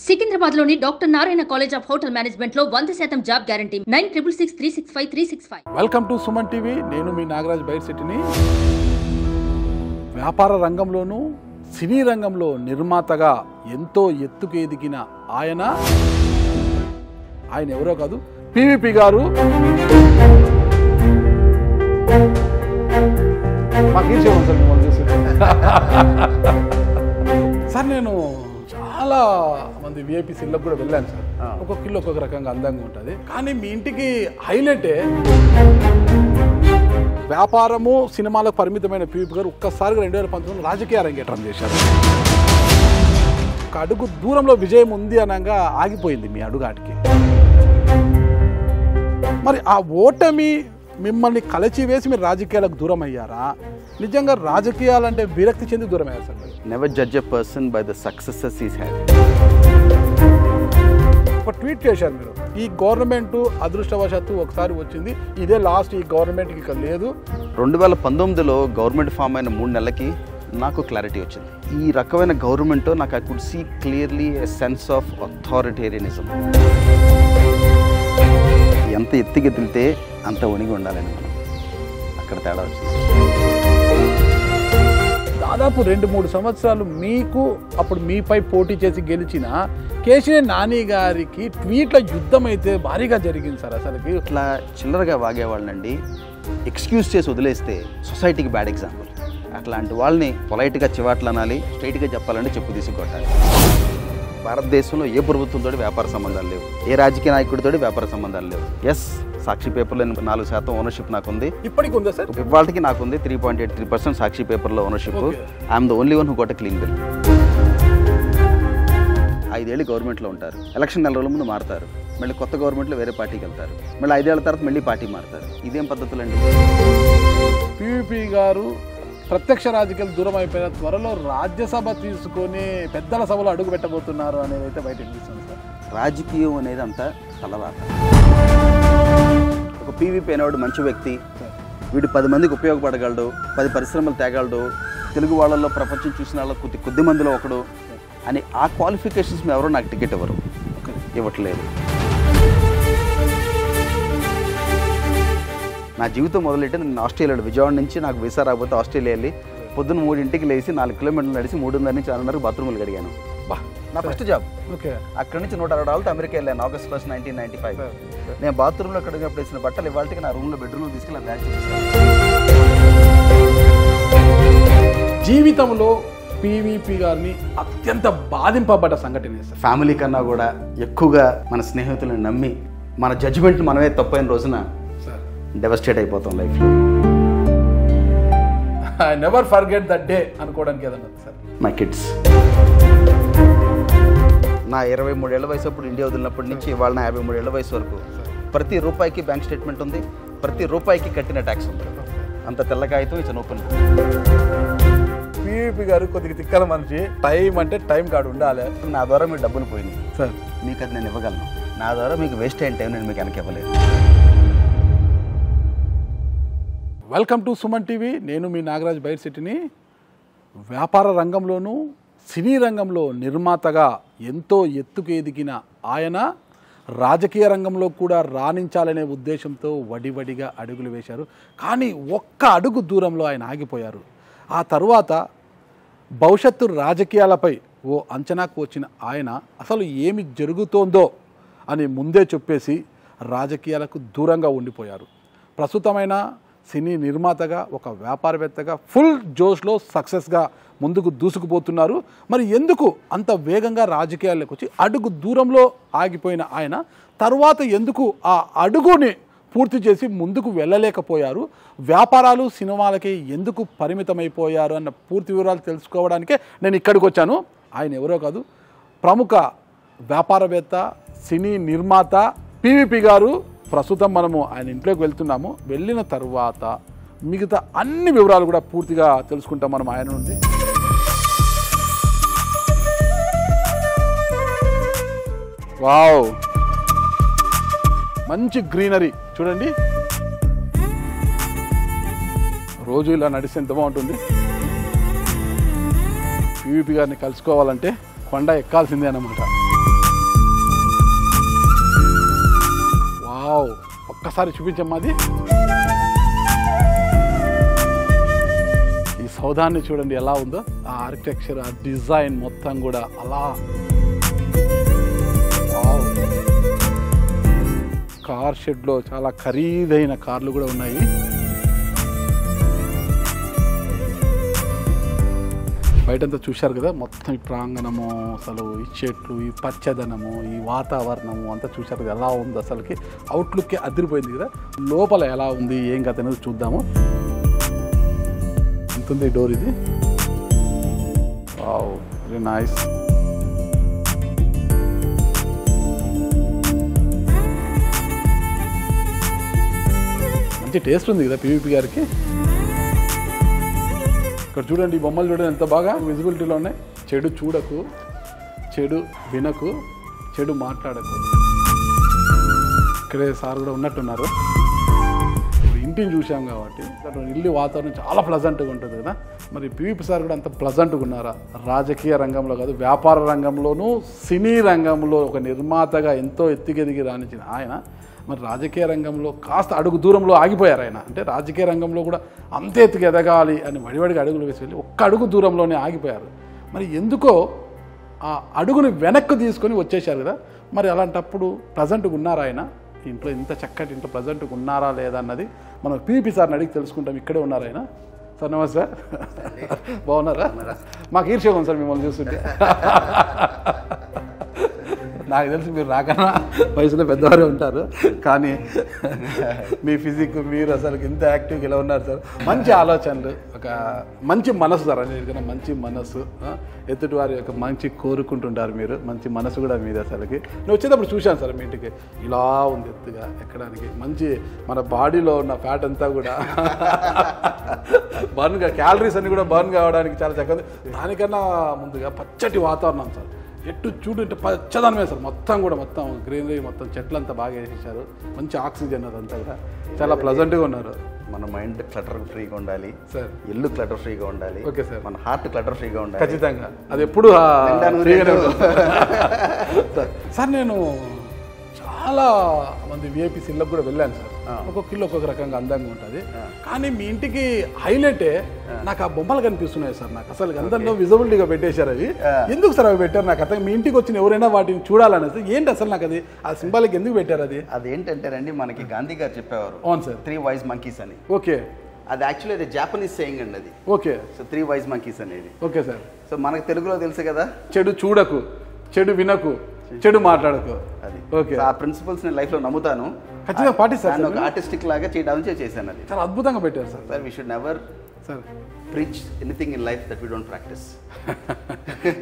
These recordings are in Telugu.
సికింద్రాబాద్లోని doctor Narayana college of hotel management లో 100% job guarantee 966365 welcome to Suman TV. నేను మీ నాగరాజ్ బైర్సిటీని. వ్యాపార రంగంలోనూ సినీ రంగంలో నిర్మాతగా ఎంతో ఎత్తుకు ఎదిగిన ఆయన ఎవరో కాదు, పివిపి గారు. సార్ నేను చాలా మంది విఐపి సిల్లకు కూడా వెళ్ళాను సార్. ఒక్కొక్కళ్ళు ఒక్కొక్క రకంగా అందంగా ఉంటుంది. కానీ మీ ఇంటికి హైలైటే వ్యాపారము సినిమాలకు పరిమితమైన పివిపి గారు ఒక్కసారిగా 2019 రాజకీయ అరంగేట్రం చేశారు. ఒక అడుగు దూరంలో విజయం ఉంది అనగా ఆగిపోయింది మీ అడుగాటికి. మరి ఆ ఓటమి మిమ్మల్ని కలచివేసి మీరు రాజకీయాలకు దూరం అయ్యారా? నిజంగా రాజకీయాలంటే విరక్తి చెంది దూరం అయ్యారు sir? Never judge a person by the successes he's had. ఒక ట్వీట్ చేశారు మీరు, ఈ గవర్నమెంట్ అదృష్టవశాత్తు ఒకసారి వచ్చింది, ఇదే లాస్ట్, ఈ గవర్నమెంట్కి ఇక లేదు. 2019లో గవర్నమెంట్ ఫామ్ అయిన 3 నెలలకి నాకు క్లారిటీ వచ్చింది. ఈ రకమైన గవర్నమెంట్ నాకు I could see clearly a sense of authoritarianism. ఎంత ఎత్తుకెదిలితే అంత వణిగి ఉండాలని మనం అక్కడ తేడా వచ్చింది. దాదాపు 2-3 సంవత్సరాలు మీకు అప్పుడు మీపై పోటీ చేసి గెలిచిన కేశినేని నాని గారికి ట్వీట్ల యుద్ధం అయితే భారీగా జరిగింది సార్. అసలుకి ఇట్లా చిల్లరగా వాగేవాళ్ళండి ఎక్స్క్యూజ్ చేసి వదిలేస్తే సొసైటీకి బ్యాడ్ ఎగ్జాంపుల్. అట్లాంటి వాళ్ళని పొలైట్గా చివాట్లు అనాలి, స్ట్రైట్గా చెప్పాలంటే చెప్పు తీసుకొట్టాలి. భారతదేశంలో ఏ ప్రభుత్వంతో వ్యాపార సంబంధాలు లేవు, ఏ రాజకీయ నాయకుడితో వ్యాపార సంబంధాలు లేవు. ఎస్, సాక్షి పేపర్లో 4% ఓనర్షిప్ నాకుంది. ఇప్పటికి ఉందా సార్? ఇవాళకి నాకుంది 3.83% సాక్షి పేపర్లో ownership. I'm the only one who got a clean bill. 5 ఏళ్ళు గవర్నమెంట్లో ఉంటారు, ఎలక్షన్ 4 రోజుల ముందు మారుతారు, మళ్ళీ కొత్త గవర్నమెంట్లో వేరే పార్టీకి వెళ్తారు, మళ్ళీ 5 ఏళ్ల తర్వాత మళ్ళీ పార్టీ మారుతారు. ఇదేం పద్ధతులండి? పివిపి గారు ప్రత్యక్ష రాజకీయాలు దూరం అయిపోయిన త్వరలో రాజ్యసభ తీసుకొని పెద్దల సభలో అడుగు పెట్టబోతున్నారు అనేది అయితే బయట వినిపిస్తుంది సార్. రాజకీయం అనేది అంతా తలరాత. ఒక పివిపి అనేవాడు మంచి వ్యక్తి, వీడు 10 మందికి ఉపయోగపడగలడు, 10 పరిశ్రమలు తేగలడు, తెలుగు వాళ్ళల్లో ప్రపంచం చూసిన వాళ్ళ కొద్ది మందిలో ఒకడు అని ఆ క్వాలిఫికేషన్స్ ఎవరో నాకు టికెట్ ఇవ్వట్లేదు. నా జీవితం మొదలెట్టి నేను ఆస్ట్రేలియా, విజయవాడ నుంచి నాకు వీసా రాకపోతే ఆస్ట్రేలియా వెళ్ళి పొద్దున్న 3ంటికి లేచి 4 కిలోమీటర్లు నడిచి 3:30 నుంచి 6:30 బాత్రూమ్లు కడిగాను. నా ఫస్ట్ జాబ్. ఓకే. అక్కడి నుంచి $160 అమెరికా వెళ్ళాను August 1, 1995. నేను బాత్రూంలో కడిగినప్పుడు వేసిన బట్టలు ఇవాళకి నా రూమ్లో బెడ్రూమ్లో తీసుకెళ్ళి బ్యాగ్ చూపిస్తాను. జీవితంలో పివిపి గారిని అత్యంత బాధింపబడ్డ సంఘటన సార్. ఫ్యామిలీ కన్నా కూడా ఎక్కువగా మన స్నేహితులను నమ్మి మన జడ్జిమెంట్ మనమే తప్పైన రోజున డెవస్టేట్ అయిపోతాం లైఫ్లో. I never forget that day అనుకోవడానికి ఏదన్నా సార్? My kids. నా 23 ఏళ్ల వయసు అప్పుడు ఇండియా వదిలినప్పటి నుంచి ఇవాళ నా 53 ఏళ్ల వయసు వరకు ప్రతి రూపాయికి బ్యాంక్ స్టేట్మెంట్ ఉంది, ప్రతి రూపాయికి కట్టిన ట్యాక్స్ ఉంది. అంత తెల్ల కాగితం ఇట్స్ ఓపెన్. పివిపి గారు కొద్దిగా తిక్కల మనిషి. టైం అంటే టైం కాడు ఉండాలి. నా ద్వారా మీకు డబ్బులు పోయినాయి సార్, మీకు అది నేను ఇవ్వగలను. నా ద్వారా మీకు వేస్ట్ అయిన టైం నేను మీకు వెనక్కి ఇవ్వలేదు. Welcome to Suman TV. నేను మీ నాగరాజ్ బైర్సిటీని. వ్యాపార రంగంలోనూ సినీ రంగంలో నిర్మాతగా ఎంతో ఎత్తుకు ఎదిగిన ఆయన రాజకీయ రంగంలో కూడా రాణించాలనే ఉద్దేశంతో వడివడిగా అడుగులు వేశారు. కానీ ఒక్క అడుగు దూరంలో ఆయన ఆగిపోయారు. ఆ తరువాత భవిష్యత్తు రాజకీయాలపై ఓ అంచనాకు వచ్చిన ఆయన అసలు ఏమి జరుగుతోందో అని ముందే చెప్పేసి రాజకీయాలకు దూరంగా ఉండిపోయారు. ప్రస్తుతమైన సినీ నిర్మాతగా, ఒక వ్యాపారవేత్తగా ఫుల్ జోష్లో సక్సెస్గా ముందుకు దూసుకుపోతున్నారు. మరి ఎందుకు అంత వేగంగా రాజకీయాల్లోకి వచ్చి అడుగు దూరంలో ఆగిపోయిన ఆయన తర్వాత ఎందుకు ఆ అడుగుని పూర్తి చేసి ముందుకు వెళ్ళలేకపోయారు? వ్యాపారాలు సినిమాలకే ఎందుకు పరిమితమైపోయారు అన్న పూర్తి వివరాలు తెలుసుకోవడానికే నేను ఇక్కడికి వచ్చాను. ఆయన ఎవరో కాదు, ప్రముఖ వ్యాపారవేత్త, సినీ నిర్మాత పివిపి గారు. ప్రస్తుతం మనము ఆయన ఇంట్లోకి వెళ్తున్నాము. వెళ్ళిన తర్వాత మిగతా అన్ని వివరాలు కూడా పూర్తిగా తెలుసుకుంటాం మనం ఆయన నుండి. వావ్, మంచి గ్రీనరీ చూడండి. రోజు ఇలా నడిస్తే ఎంత బాగుంటుంది. పివిపి గారిని కలుసుకోవాలంటే కొండ ఎక్కాల్సిందే అన్నమాట. వావ్, ఒక్కసారి చూపించమ్మా అది. ఈ సౌధాన్ని చూడండి ఎలా ఉందో, ఆ ఆర్కిటెక్చర్, ఆ డిజైన్ మొత్తం కూడా అలా. కార్ షెడ్లో చాలా ఖరీదైన కార్లు కూడా ఉన్నాయి. బయటంతా చూశారు కదా, మొత్తం ఈ ప్రాంగణము, అసలు ఈ చెట్లు, ఈ పచ్చదనము, ఈ వాతావరణము అంతా చూశారు కదా ఎలా ఉంది. అసలుకి అవుట్లుక్కే అదిరిపోయింది కదా. లోపల ఎలా ఉంది, ఏం కథ అనేది చూద్దాము. ఉంటుంది డోర్ ఇది. Wow, very nice. మంచి టేస్ట్ ఉంది కదా పీవీపీ గారికి. ఇక్కడ చూడండి, ఈ బొమ్మలు చూడండి ఎంత బాగా విజిబిలిటీలో ఉన్నాయి. చెడు చూడకు, చెడు వినకు, చెడు మాట్లాడకు. ఇక్కడే సార్ కూడా ఉన్నట్టున్నారు. ఇంటిని చూసాం కాబట్టి ఇల్లు వాతావరణం చాలా ప్లజెంట్గా ఉంటుంది కదా. మరి పీవీపీ సార్ కూడా అంత ప్లజెంట్గా ఉన్నారా? రాజకీయ రంగంలో కాదు, వ్యాపార రంగంలోనూ సినీ రంగంలో ఒక నిర్మాతగా ఎంతో ఎత్తుకెదిగి రాణించిన ఆయన మరి రాజకీయ రంగంలో కాస్త అడుగు దూరంలో ఆగిపోయారు ఆయన. అంటే రాజకీయ రంగంలో కూడా అంతే ఎత్తుకు ఎదగాలి అని వడివడిగా అడుగులు వేసి వెళ్ళి ఒక్క అడుగు దూరంలోనే ఆగిపోయారు. మరి ఎందుకో ఆ అడుగుని వెనక్కి తీసుకొని వచ్చేసారు కదా. మరి అలాంటప్పుడు ప్రజెంట్గా ఉన్నారా ఆయన ఇంట్లో? ఇంత చక్కటి ఇంట్లో ప్రజెంట్గా ఉన్నారా లేదా అన్నది మనం పీవీపీ సార్ని అడిగి తెలుసుకుంటాం. ఇక్కడే ఉన్నారా ఆయన? సార్ నమస్తే. బాగున్నారా? మాకు ఈర్ష్యగా ఉంది సార్ మిమ్మల్ని చూస్తుంటే. నాకు తెలిసి మీరు నాకన్నా వయసులో పెద్దవారే ఉంటారు, కానీ మీ ఫిజిక్, మీరు అసలు ఇంత యాక్టివ్గా ఇలా ఉన్నారు సార్. మంచి ఆలోచనలు, ఒక మంచి మనసు సార్. అన్నిటికన్నా మంచి మనసు, ఎత్తుటి వారి యొక్క మంచి కోరుకుంటుంటారు మీరు. మంచి మనసు కూడా మీది. అసలుకి నేను వచ్చేటప్పుడు చూశాను సార్ మీ ఇంటికి, ఇలా ఉంది ఎత్తుగా ఎక్కడానికి. మంచి మన బాడీలో ఉన్న ఫ్యాట్ అంతా కూడా బర్న్గా, క్యాలరీస్ అన్ని కూడా బర్న్ కావడానికి చాలా చక్కగా. దానికన్నా ముందుగా పచ్చటి వాతావరణం సార్. ఎటు చూడు అంటే పచ్చదనమే సార్. మొత్తం కూడా మొత్తం గ్రీనరీ, మొత్తం చెట్లంతా బాగా వేసేసారు. మంచి ఆక్సిజన్ అదంతా కూడా చాలా ప్లజెంట్గా ఉన్నారు. మన మైండ్ క్లటర్ ఫ్రీగా ఉండాలి సార్, ఇల్లు క్లటర్ ఫ్రీగా ఉండాలి. Okay sir. మన హార్ట్ క్లటర్ ఫ్రీగా ఉండాలి. ఖచ్చితంగా అది ఎప్పుడు సార్. నేను చాలా మంది విఐపీస్ ఇళ్ళకు కూడా వెళ్ళాను సార్. ఒక్కొక్క ఇల్లు ఒక్కొక్క రకంగా అందంగా ఉంటుంది. కానీ మీ ఇంటికి హైలైటే నాకు ఆ బొమ్మలు కనిపిస్తున్నాయి సార్. నాకు అసలు అందరిలో విజిబిలిటీగా పెట్టేశారు. అవి ఎందుకు సార్ అవి పెట్టారు? నాకు అతను మీ ఇంటికి వచ్చిన ఎవరైనా వాటిని చూడాలనేసి ఏంటి అసలు నాకు అది ఆ సింబాలిక్ ఎందుకు పెట్టారు? అది అదేంటంటేనండి, మనకి గాంధీ గారు చెప్పేవారు, అవును సార్, 3 wise monkeys అని. ఓకే. అది యాక్చువల్లీ అది జాపనీస్ సేయింగ్ అండి అది. ఓకే. సో 3 wise monkeys అనేది. Okay sir. సో మనకు తెలుగులో తెలుసు కదా, చెడు చూడకు, చెడు వినకు, చెడు మాట్లాడకు. అది ఓకే. ఆ ప్రిన్సిపల్స్ నేను లైఫ్లో నమ్ముతాను. ఖచ్చితంగా పాటిస్తాను. ఒక ఆర్టిస్టిక్ లాగా చేయడానికి చేశాను. అది చాలా అద్భుతంగా పెట్టారు sir. Sir, we should never sir preach anything in life that we don't practice.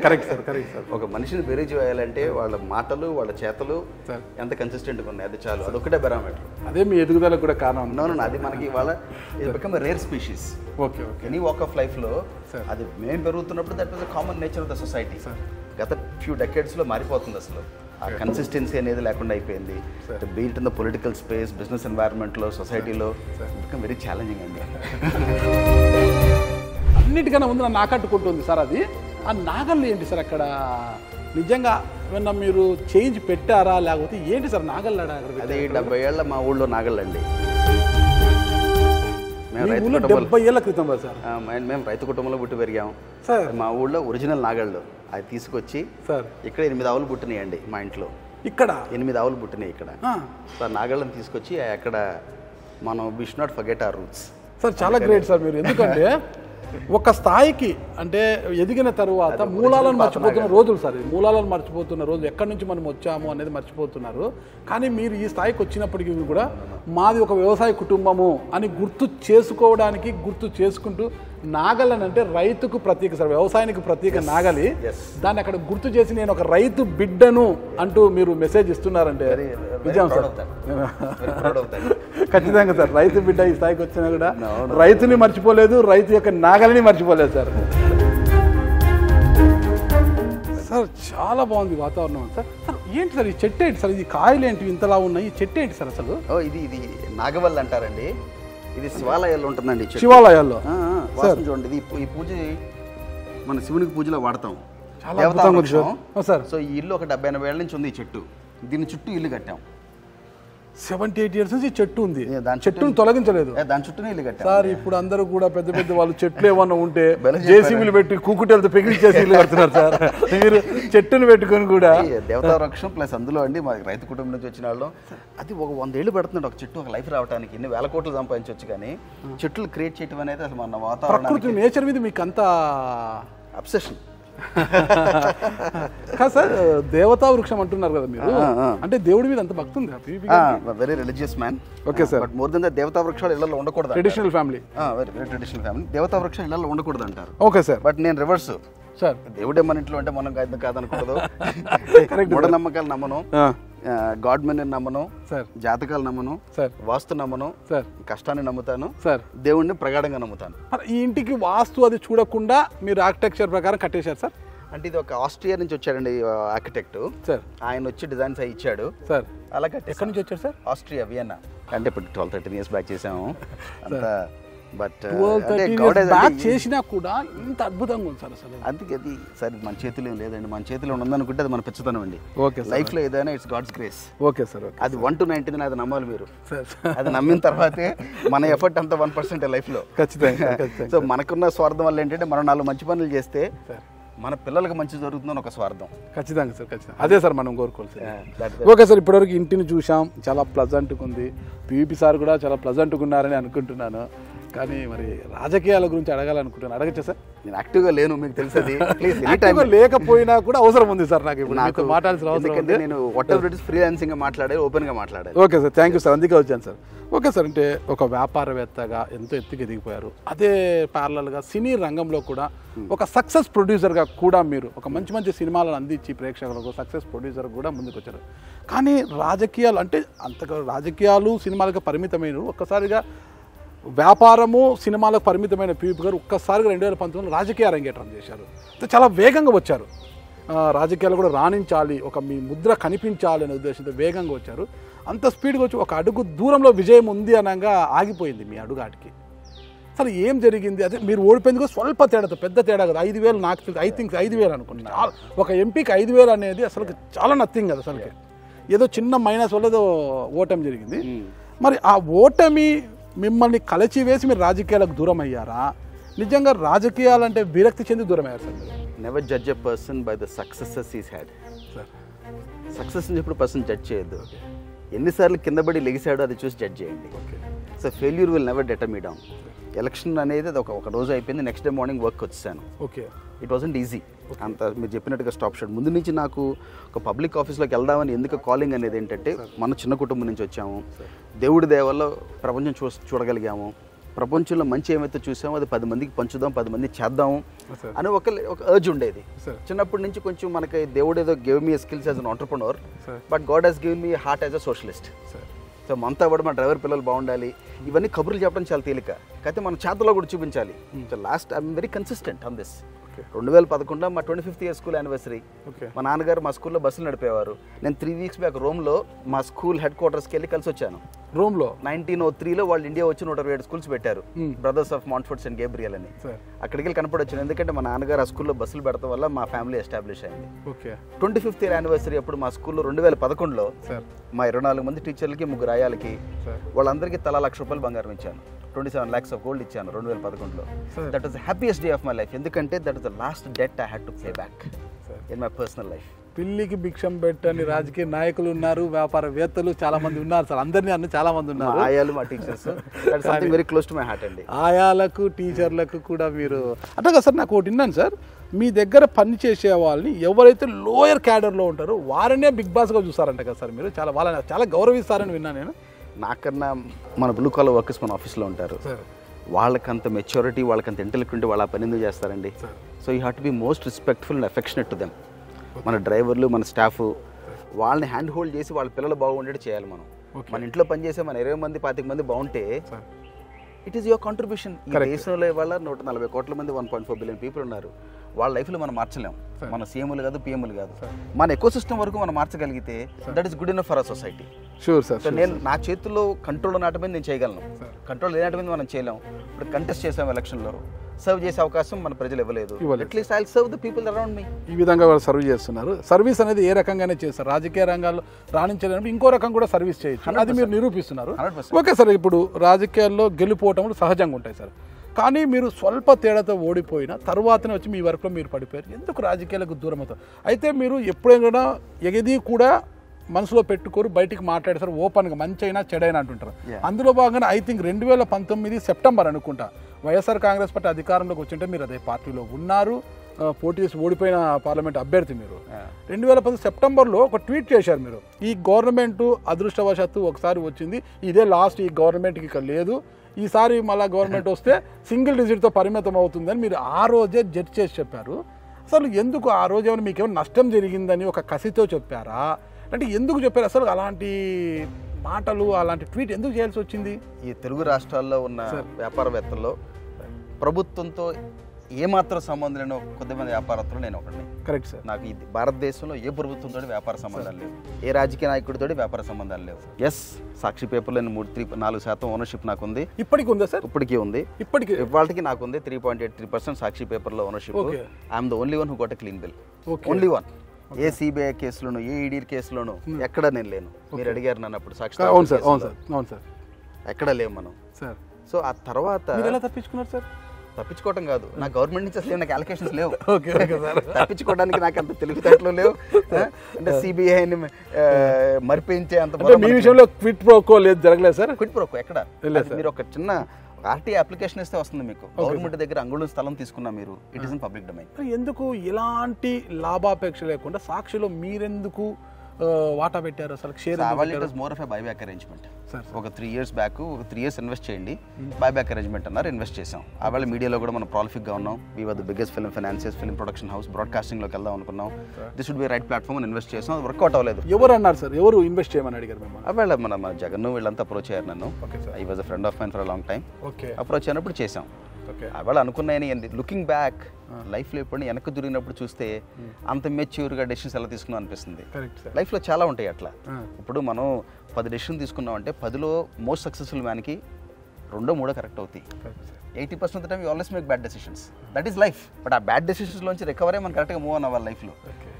Correct sir, correct sir. ఒక మనిషిని బెరీ చేయాలంటే వాళ్ళ మాటలు, వాళ్ళ చేతలు ఎంత కన్సిస్టెంట్గా ఉన్నాయి, అది చాలు. అదొక్కటే బెరామీటర్. అదే మీ ఎదుగుదలకు కూడా కారణం. అవును, అది మనకి ఇవాళ ఇది become rare species. Okay, okay. Any walk of లైఫ్లో అది మేము పెరుగుతున్నప్పుడు that was a common nature of the society. గత ఫ్యూ డెకేడ్స్లో మారిపోతుంది అసలు. ఆ కన్సిస్టెన్సీ అనేది లేకుండా అయిపోయింది. Be it in the political space, business ఎన్వైరన్మెంట్లో, సొసైటీలో బికమ్ వెరీ ఛాలెంజింగ్ అండి. అన్నిటికన్నా ముందు నన్ను ఆకట్టుకుంటుంది సార్ అది. ఆ నాగళ్ళు ఏంటి సార్ అక్కడ? నిజంగా ఏమన్నా మీరు చేంజ్ పెట్టారా లేకపోతే ఏంటి సార్ నాగళ్ళు? అది 70 ఏళ్ళ మా ఊళ్ళో నాగళ్ళండి. మేము 70 ఏళ్ళ క్రితం సార్. మేము రైతు కుటుంబంలో పుట్టి పెరిగాం సార్. మా ఊళ్ళో ఒరిజినల్ నాగళ్ళు అది తీసుకొచ్చి సార్ ఇక్కడ 8 ఆవులు పుట్టినాయండి మా ఇంట్లో. ఇక్కడ 8 ఆవులు పుట్టినాయి ఇక్కడ సార్. నాగళ్ళని తీసుకొచ్చి అక్కడ మనం we should not forget our roots sir. చాలా గ్రేట్ సార్ మీరు. ఎందుకంటే ఒక స్థాయికి అంటే ఎదిగిన తరువాత మూలాలను మర్చిపోతున్న రోజులు సార్. మూలాలను మర్చిపోతున్న రోజు, ఎక్కడి నుంచి మనం వచ్చాము అనేది మర్చిపోతున్నారు. కానీ మీరు ఈ స్థాయికి వచ్చినప్పటికీ కూడా మాది ఒక వ్యవసాయ కుటుంబము అని గుర్తు చేసుకోవడానికి, గుర్తు చేసుకుంటూ నాగలని అంటే రైతుకు ప్రతీక సార్, వ్యవసాయానికి ప్రతీక నాగలి. దాన్ని అక్కడ గుర్తు చేసి నేను ఒక రైతు బిడ్డను అంటూ మీరు మెసేజ్ ఇస్తున్నారంటే నిజం సార్. ఖచ్చితంగా సార్. రైతు బిడ్డ ఈ స్థాయికి వచ్చినా కూడా రైతుని మర్చిపోలేదు, రైతు యొక్క నాగలిని మర్చిపోలేదు సార్. సార్ చాలా బాగుంది వాతావరణం సార్. సార్ ఏంటి సార్ ఈ చెట్టు ఏంటి సార్? ఇది కాయలు ఏంటి ఇంతలా ఉన్నాయి? ఈ చెట్టు ఏంటి సార్ అసలు? ఇది నాగవల్లి అంటారండి. ఇది శివాలయాల్లో ఉంటుందండి. శివాలయాల్లో చూడండి. ఇది ఈ పూజ మన శివునికి పూజలో వాడతాం. సార్. సో ఈ ఇల్లు ఒక 70-80 ఏళ్ళ నుంచి ఉంది ఈ చెట్టు. దీని చుట్టూ ఇల్లు కట్టాం. 78 years నుంచి చెట్టు ఉంది, దాని చెట్టును తొలగించలేదు. దాని చుట్టూ ఇల్లు కట్టారు సార్ ఇప్పుడు అందరూ కూడా పెద్ద పెద్ద వాళ్ళు చెట్లు ఏమన్నా ఉంటే జేసీబీలు పెట్టి కూకుటెలతో పెగిలిచేసి ఇల్లు కడుతున్నారు సార్. మీరు చెట్టును పెట్టుకొని కూడా దేవతా వృక్షం ప్లస్ అందులో అండి మాకు రైతు కుటుంబం నుంచి వచ్చిన వాళ్ళం అది ఒక 100 ఏళ్ళు పెడుతున్నాడు ఒక చెట్టు ఒక లైఫ్ రావడానికి. ఇన్ని వేల కోట్లు సంపాదించవచ్చు, కానీ చెట్లు క్రియేట్ చేయడం అనేది అసలు మన వాతావరణం ప్రకృతి నేచర్ మీద మీకు అంత అబ్సెషన్ కాదు సార్. దేవతా వృక్షం అంటున్నారు కదా మీరు, అంటే దేవుడి మీద అంత భక్తి ఉంది? Very religious man. Okay sir. But more than that దేవతా వృక్షాలు ఇళ్లలో ఉండకూడదు. Traditional family, very traditional family. దేవతా వృక్షాలు ఇళ్లలో ఉండకూడదు అంటారు. Okay sir. బట్ నేను రివర్స్ సార్. దేవుడే మన ఇంట్లో అంటే మనం కాదనకూడదు. మూఢనమ్మకాలు నమ్మను, గాడ్ మెన్ నమ్మను సార్, జాతకాలు నమ్మను సార్, వాస్తు నమ్మను సార్, కష్టాన్ని నమ్ముతాను సార్, దేవుడిని ప్రగాఢంగా నమ్ముతాను. ఈ ఇంటికి వాస్తు అది చూడకుండా మీరు ఆర్కిటెక్చర్ ప్రకారం కట్టేశారు సార్? అంటే ఇది ఒక ఆస్ట్రియా నుంచి వచ్చాడండి ఆర్కిటెక్ట్ సార్. ఆయన వచ్చి డిజైన్స్ అవి ఇచ్చాడు సార్. అలా ఎక్కడి నుంచి వచ్చాడు సార్? Austria, Vienna. అంటే ఇప్పుడు 12-13 years బ్యాక్ చేసాము అంతా. బట్ చేసినా కూడా ఇంత అద్భుతంగా ఉంది సార్ అసలు. అందుకే అది సరే మన చేతిలో ఏం లేదండి, మన చేతిలో ఉందనుకుంటే అది మన పిచ్చతనం అండి. ఓకే, లైఫ్ లో ఏదైనా it's God's grace. Okay sir. అది 1 to 99 అది నమ్మాలి మీరు. అది నమ్మిన తర్వాతే మన ఎఫర్ట్ అంతా 1% లైఫ్ లో. ఖచ్చితంగా. సో మనకున్న స్వార్థం వల్ల ఏంటంటే మనం 4 మంచి పనులు చేస్తే మన పిల్లలకు మంచి జరుగుతుందని ఒక స్వార్థం. ఖచ్చితంగా సార్, ఖచ్చితంగా అదే సార్ మనం కోరుకోవాలి. ఓకే సార్, ఇప్పటివరకు ఇంటిని చూసాం, చాలా ప్లజెంట్గా ఉంది. పివిపి సార్ కూడా చాలా ప్లజెంట్గా ఉన్నారని అనుకుంటున్నాను. కానీ మరి రాజకీయాల గురించి అడగాలనుకుంటున్నాను, అడగచ్చా సార్? నేను యాక్టివ్గా లేను, మీకు తెలుసది. లేకపోయినా కూడా అవసరం ఉంది సార్ నాకు ఇప్పుడు నాకు మాట్లాడాల్సిన అవసరం ఉంది. నేను వాటెవర్ ఇట్ ఇస్ ఫ్రీలాన్సింగ్ మాట్లాడే, ఓపెన్గా మాట్లాడాలి. Okay sir, thank you sir, అందుకే వచ్చాను సార్. ఓకే సార్, అంటే ఒక వ్యాపారవేత్తగా ఎంతో ఎత్తుకు ఎదిగిపోయారు. అదే ప్యారలల్గా సినీ రంగంలో కూడా ఒక సక్సెస్ ప్రొడ్యూసర్గా కూడా మీరు ఒక మంచి మంచి సినిమాలను అందించి ప్రేక్షకులకు సక్సెస్ ప్రొడ్యూసర్ కూడా ముందుకు వచ్చారు. కానీ రాజకీయాలు అంటే అంతగా రాజకీయాలు సినిమాలకు పరిమితమైన ఒక్కసారిగా వ్యాపారము సినిమాలకు పరిమితమైన పివిపి గారు ఒక్కసారిగా 2019లో రాజకీయ అరంగేట్రం చేశారు. చాలా వేగంగా వచ్చారు, రాజకీయాలు కూడా రాణించాలి, ఒక మీ ముద్ర కనిపించాలి అనే ఉద్దేశంతో వేగంగా వచ్చారు. అంత స్పీడ్గా వచ్చి ఒక అడుగు దూరంలో విజయం ఉంది అనగా ఆగిపోయింది మీ అడుగాటికి. అసలు ఏం జరిగింది? అదే మీరు ఓడిపోయింది స్వల్ప తేడాతో, పెద్ద తేడా కదా. 5,000 నాకు తెలిసి 5,000 అనుకుంటున్నాను. ఒక ఎంపీకి 5,000 అనేది అసలు చాలా నథింగ్ కదా అసలుకి. ఏదో చిన్న మైనస్ వల్ల ఏదో ఓటమి జరిగింది. మరి ఆ ఓటమి మిమ్మల్ని కలచివేసి మీరు రాజకీయాలకు దూరం అయ్యారా? నిజంగా రాజకీయాలంటే విరక్తి చెంది దూరం అయ్యారు సార్ మీరు? Never judge a person by the successes is had sir. Success అని ఎప్పుడు పర్సన్ జడ్జ్ చేయొద్దు. ఎన్నిసార్లు కింద పడి లెగిసాడో అది చూసి జడ్జ్ చేయండి. So failure will never డెటర్ me down. Election అనేది అది ఒక రోజు అయిపోయింది, నెక్స్ట్ డే మార్నింగ్ వర్క్ వచ్చేసాను. Okay, it wasn't easy. అంత మీరు చెప్పినట్టుగా స్టాప్ షాట్. ముందు నుంచి నాకు ఒక పబ్లిక్ ఆఫీస్లోకి వెళ్దామని ఎందుకు కాలింగ్ అనేది ఏంటంటే, మన చిన్న కుటుంబం నుంచి వచ్చాము, దేవుడి దయ వల్ల ప్రపంచం చూడగలిగాము, ప్రపంచంలో మంచి ఏమైతే చూసామో అది 10 మందికి పంచుదాం, 10 మంది చేద్దాము అని ఒక అర్జ్ ఉండేది. చిన్నప్పటి నుంచి కొంచెం మనకి దేవుడు ఏదో give me skills as an entrepreneur, but God has given me heart as a socialist. So మనతో పాటు మన డ్రైవర్ పిల్లలు బాగుండాలి, ఇవన్నీ కబుర్లు చెప్పడం చాలా తేలిక, అయితే మన చేతలో కూడా చూపించాలి. So last I'm very consistent on this. 2011లో మా 25th year స్కూల్ యానివర్సరీ. మా నాన్నగారు మా స్కూల్లో బస్సులు నడిపేవారు. నేను 3 weeks బ్యాక్ రోమ్లో మా స్కూల్ హెడ్ క్వార్టర్స్కి వెళ్ళి కలిసి వచ్చాను. రోమ్లో 1903లో వాళ్ళు ఇండియా వచ్చి 127 స్కూల్స్ పెట్టారు, బ్రదర్స్ ఆఫ్ మాంట్ఫోర్ట్స్ అండ్ గేబ్రియల్ అని. అక్కడికి వెళ్ళి కనపడొచ్చాను, ఎందుకంటే మా నాన్నగారు ఆ స్కూల్లో బస్సులు పెడతాం వల్ల మా ఫ్యామిలీ ఎస్టాబ్లిష్ అయింది. 25th year యానివర్సరీ అప్పుడు మా స్కూల్లో 2011లో మా 24 మంది టీచర్లకి 3 ఆయాలకి వాళ్ళందరికీ తలా ₹1,00,000 బంగారం ఇచ్చాను. 27 lakhs of gold ఇచ్చాను 2011లో. That was the happiest day of my life, ఎందుకంటే that was the last debt I had to pay back in my personal life. పిల్లికి భిక్షం పెట్టని రాజకీయ నాయకులు ఉన్నారు, వ్యాపారవేత్తలు చాలా మంది ఉన్నారు సార్. అందరినీ అన్న చాలా మంది ఉన్నారు. ఆయాలు మా teachers, that something very close to my heart అండి. ఆయాలకు టీచర్లకు కూడా మీరు అట్లాగా సార్. నాకు ఒకటి విన్నాను సార్, మీ దగ్గర పని చేసే వాళ్ళని ఎవరైతే లోయర్ క్యాడర్లో ఉంటారో వారనే బిగ్ బాస్గా చూస్తారంట కదా సార్ మీరు? వాళ్ళని చాలా గౌరవిస్తారని విన్నాను నేను. నాకన్నా మన బ్లూ కాలర్ వర్కర్స్ మన ఆఫీస్లో ఉంటారు, వాళ్ళకంత మెచ్యూరిటీ, వాళ్ళకంత ఇంటెలిజెంట్, వాళ్ళ పని ఎందుకు చేస్తారండి? So you have to be most respectful and affectionate to them. మన డ్రైవర్లు, మన స్టాఫ్, వాళ్ళని హ్యాండ్ హోల్డ్ చేసి వాళ్ళ పిల్లలు బాగుండేది చేయాలి మనం. మన ఇంట్లో పనిచేసే మన 20 మంది 25 మంది బాగుంటే ఇట్ ఈస్ యువర్ కాంట్రిబ్యూషన్. ఈ దేశంలో ఇవాళ 140 కోట్ల మంది 1.4 బిలియన్ పీపుల్ ఉన్నారు. వాళ్ళ లైఫ్లో మనం మార్చలేం, మన సీఎంలు కాదు, పిఎంలు కాదు. మన ఎకో సిస్టమ్ వరకు మనం మార్చగలిగితే that is good enough for our society. Sure sir. So నేను నా చేతుల్లో కంట్రోల్ నాటమైంది నేను చేయగలను, కంట్రోల్ లేనటువంటి మనం చేయలేం. ఇప్పుడు కంటెస్ట్ చేసాం ఎలక్షన్లో, సర్వ్ చేసే అవకాశం మన ప్రజలు ఇవ్వలేదు. At least I will serve the people around me. ఈ విధంగా వాళ్ళు సర్వ్ చేస్తున్నారు. సర్వీస్ అనేది ఏ రకంగానే చేస్తారు. రాజకీయ రంగాల్లో రాణించడానికి ఇంకో రకం కూడా సర్వీస్ చేయొచ్చు, అది మీరు నిరూపిస్తున్నారు. ఓకే సార్, ఇప్పుడు రాజకీయాల్లో గెలుపోవటములు సహజంగా ఉంటాయి సార్, కానీ మీరు స్వల్ప తేడాతో ఓడిపోయిన తర్వాతనే వచ్చి మీ వర్క్లో మీరు పడిపోయారు. ఎందుకు రాజకీయాలకు దూరం అవుతారు? అయితే మీరు ఎప్పుడైనా ఏది కూడా మనసులో పెట్టుకోరు, బయటికి మాట్లాడతారు ఓపెన్గా, మంచి అయినా చెడైనా అంటుంటారు. అందులో భాగంగా ఐ థింక్ 2019 సెప్టెంబర్ అనుకుంటా వైఎస్ఆర్ కాంగ్రెస్ పార్టీ అధికారంలోకి వచ్చింటే మీరు అదే పార్టీలో ఉన్నారు, పోటీ చేసి ఓడిపోయిన పార్లమెంట్ అభ్యర్థి మీరు. 2010 సెప్టెంబర్లో ఒక ట్వీట్ చేశారు మీరు, ఈ గవర్నమెంట్ అదృష్టవశాత్తు ఒకసారి వచ్చింది, ఇదే లాస్ట్, ఈ గవర్నమెంట్కి ఇక్కడ లేదు, ఈసారి మళ్ళీ గవర్నమెంట్ వస్తే సింగిల్ డిజిట్తో పరిమితం అవుతుందని మీరు ఆ రోజే జడ్జ్ చేసి చెప్పారు. అసలు ఎందుకు ఆ రోజు ఏమైనా మీకు ఏమైనా నష్టం జరిగిందని ఒక కసితో చెప్పారా, అంటే ఎందుకు చెప్పారు? అసలు అలాంటి మాటలు, అలాంటి ట్వీట్ ఎందుకు చేయాల్సి వచ్చింది? ఈ తెలుగు రాష్ట్రాల్లో ఉన్న వ్యాపారవేత్తల్లో ప్రభుత్వంతో ఏమాత్రం సంబంధం లేని కొద్దిమంది వ్యాపారస్తులు నేను ఒకటి. Correct sir. నాకు ఈ భారతదేశంలో ఏ ప్రభుత్వంతో వ్యాపార సంబంధాలు లేవు, ఏ రాజకీయ నాయకుడితో వ్యాపార సంబంధాలు లేవు. ఎస్, సాక్షి పేపర్లో 4% ఓనర్షిప్ నాకు ఉంది. ఇప్పటికీ ఉందా సార్? ఇప్పటికీ ఉంది. ఇవాళకి నాకు ఉంది 3.83% సాక్షి పేపర్లో ownership. I'm the only one who got a clean bill, only one. ఏ సిబిఐ కేసులోను, ఏ ఈడీ కేసులోను ఎక్కడ నేను లేను. మీరు అడిగారు నన్ను అప్పుడు సాక్షి, ఎక్కడ లేవు మనం సార్. సో ఆ తర్వాత ఎలా తప్పించుకున్నారు సార్? తప్పించుకోవటం కాదు, నా గవర్నమెంట్ నుంచి అసలు నాకు అలొకేషన్స్ లేవు. తప్పించుకోవడానికి నాకు అంత తెలివితేటలు లేవు. అంటే సిబిఐని మరిపించే అంత మీ విషయంలో క్విట్ ప్రోకో లేదు, జరగలేదు సార్? క్విట్ ప్రోకో ఎక్కడ? మీరు ఒక చిన్న ఆర్టీ అప్లికేషన్ ఇస్తే వస్తుంది మీకు. గవర్నమెంట్ దగ్గర అంగుళం స్థలం తీసుకున్నా మీరు, it is in public domain. ఎందుకు ఇలాంటి లాభాపేక్ష లేకుండా సాక్షిలో మీరెందుకు వాటా పెట్టారు అసలు? Share more of a buyback arrangement. ఒక 3 years బ్యాక్, ఒక 3 years ఇన్వెస్ట్ చేయండి, బైబ్యాక్ అరేంజ్మెంట్ అన్నారు, ఇన్వెస్ట్ చేసాం. ఆవేళ మీడియాలో కూడా మనం ప్రాలిఫిక్గా ఉన్నాం. We were the biggest film financiers, film production house, బ్రాడ్కాస్టింగ్లోకి వెళ్దాం అనుకున్నాం. This would be right platform అని ఇన్వెస్ట్ చేసాం. అది వర్కౌట్ అవ్వలేదు. ఎవరు అన్నారు సార్? ఎవరు ఇన్వెస్ట్ చేయమని అడిగారు మిమ్మల్ని? ఆవేళ మన జగన్ వీళ్ళంతా అప్రోచ్ అయ్యారు నన్ను. I was a friend of mine for a long time. Approach అయినప్పుడు చేసాం. ఆవేళ అనుకున్నాయని, లుకింగ్ బ్యాక్ లైఫ్లో ఎప్పుడు వెనక్కి దూరినప్పుడు చూస్తే అంత మెచ్యూర్గా డెసిషన్స్ ఎలా తీసుకున్నాం అనిపిస్తుంది. లైఫ్లో చాలా ఉంటాయి అట్లా. ఇప్పుడు మనం 10 డెసిషన్ తీసుకున్నామంటే 10లో మోస్ట్ సక్సెస్ఫుల్ మ్యాన్కి 2-3 కరెక్ట్ అవుతాయి. 80% of the time you always make bad decisions. That is life. But ఆ బ్యాడ్ డెసిషన్స్లోంచి రికవరీ మనం కరెక్ట్గా మూవ్ అన్న వాళ్ళ లైఫ్లో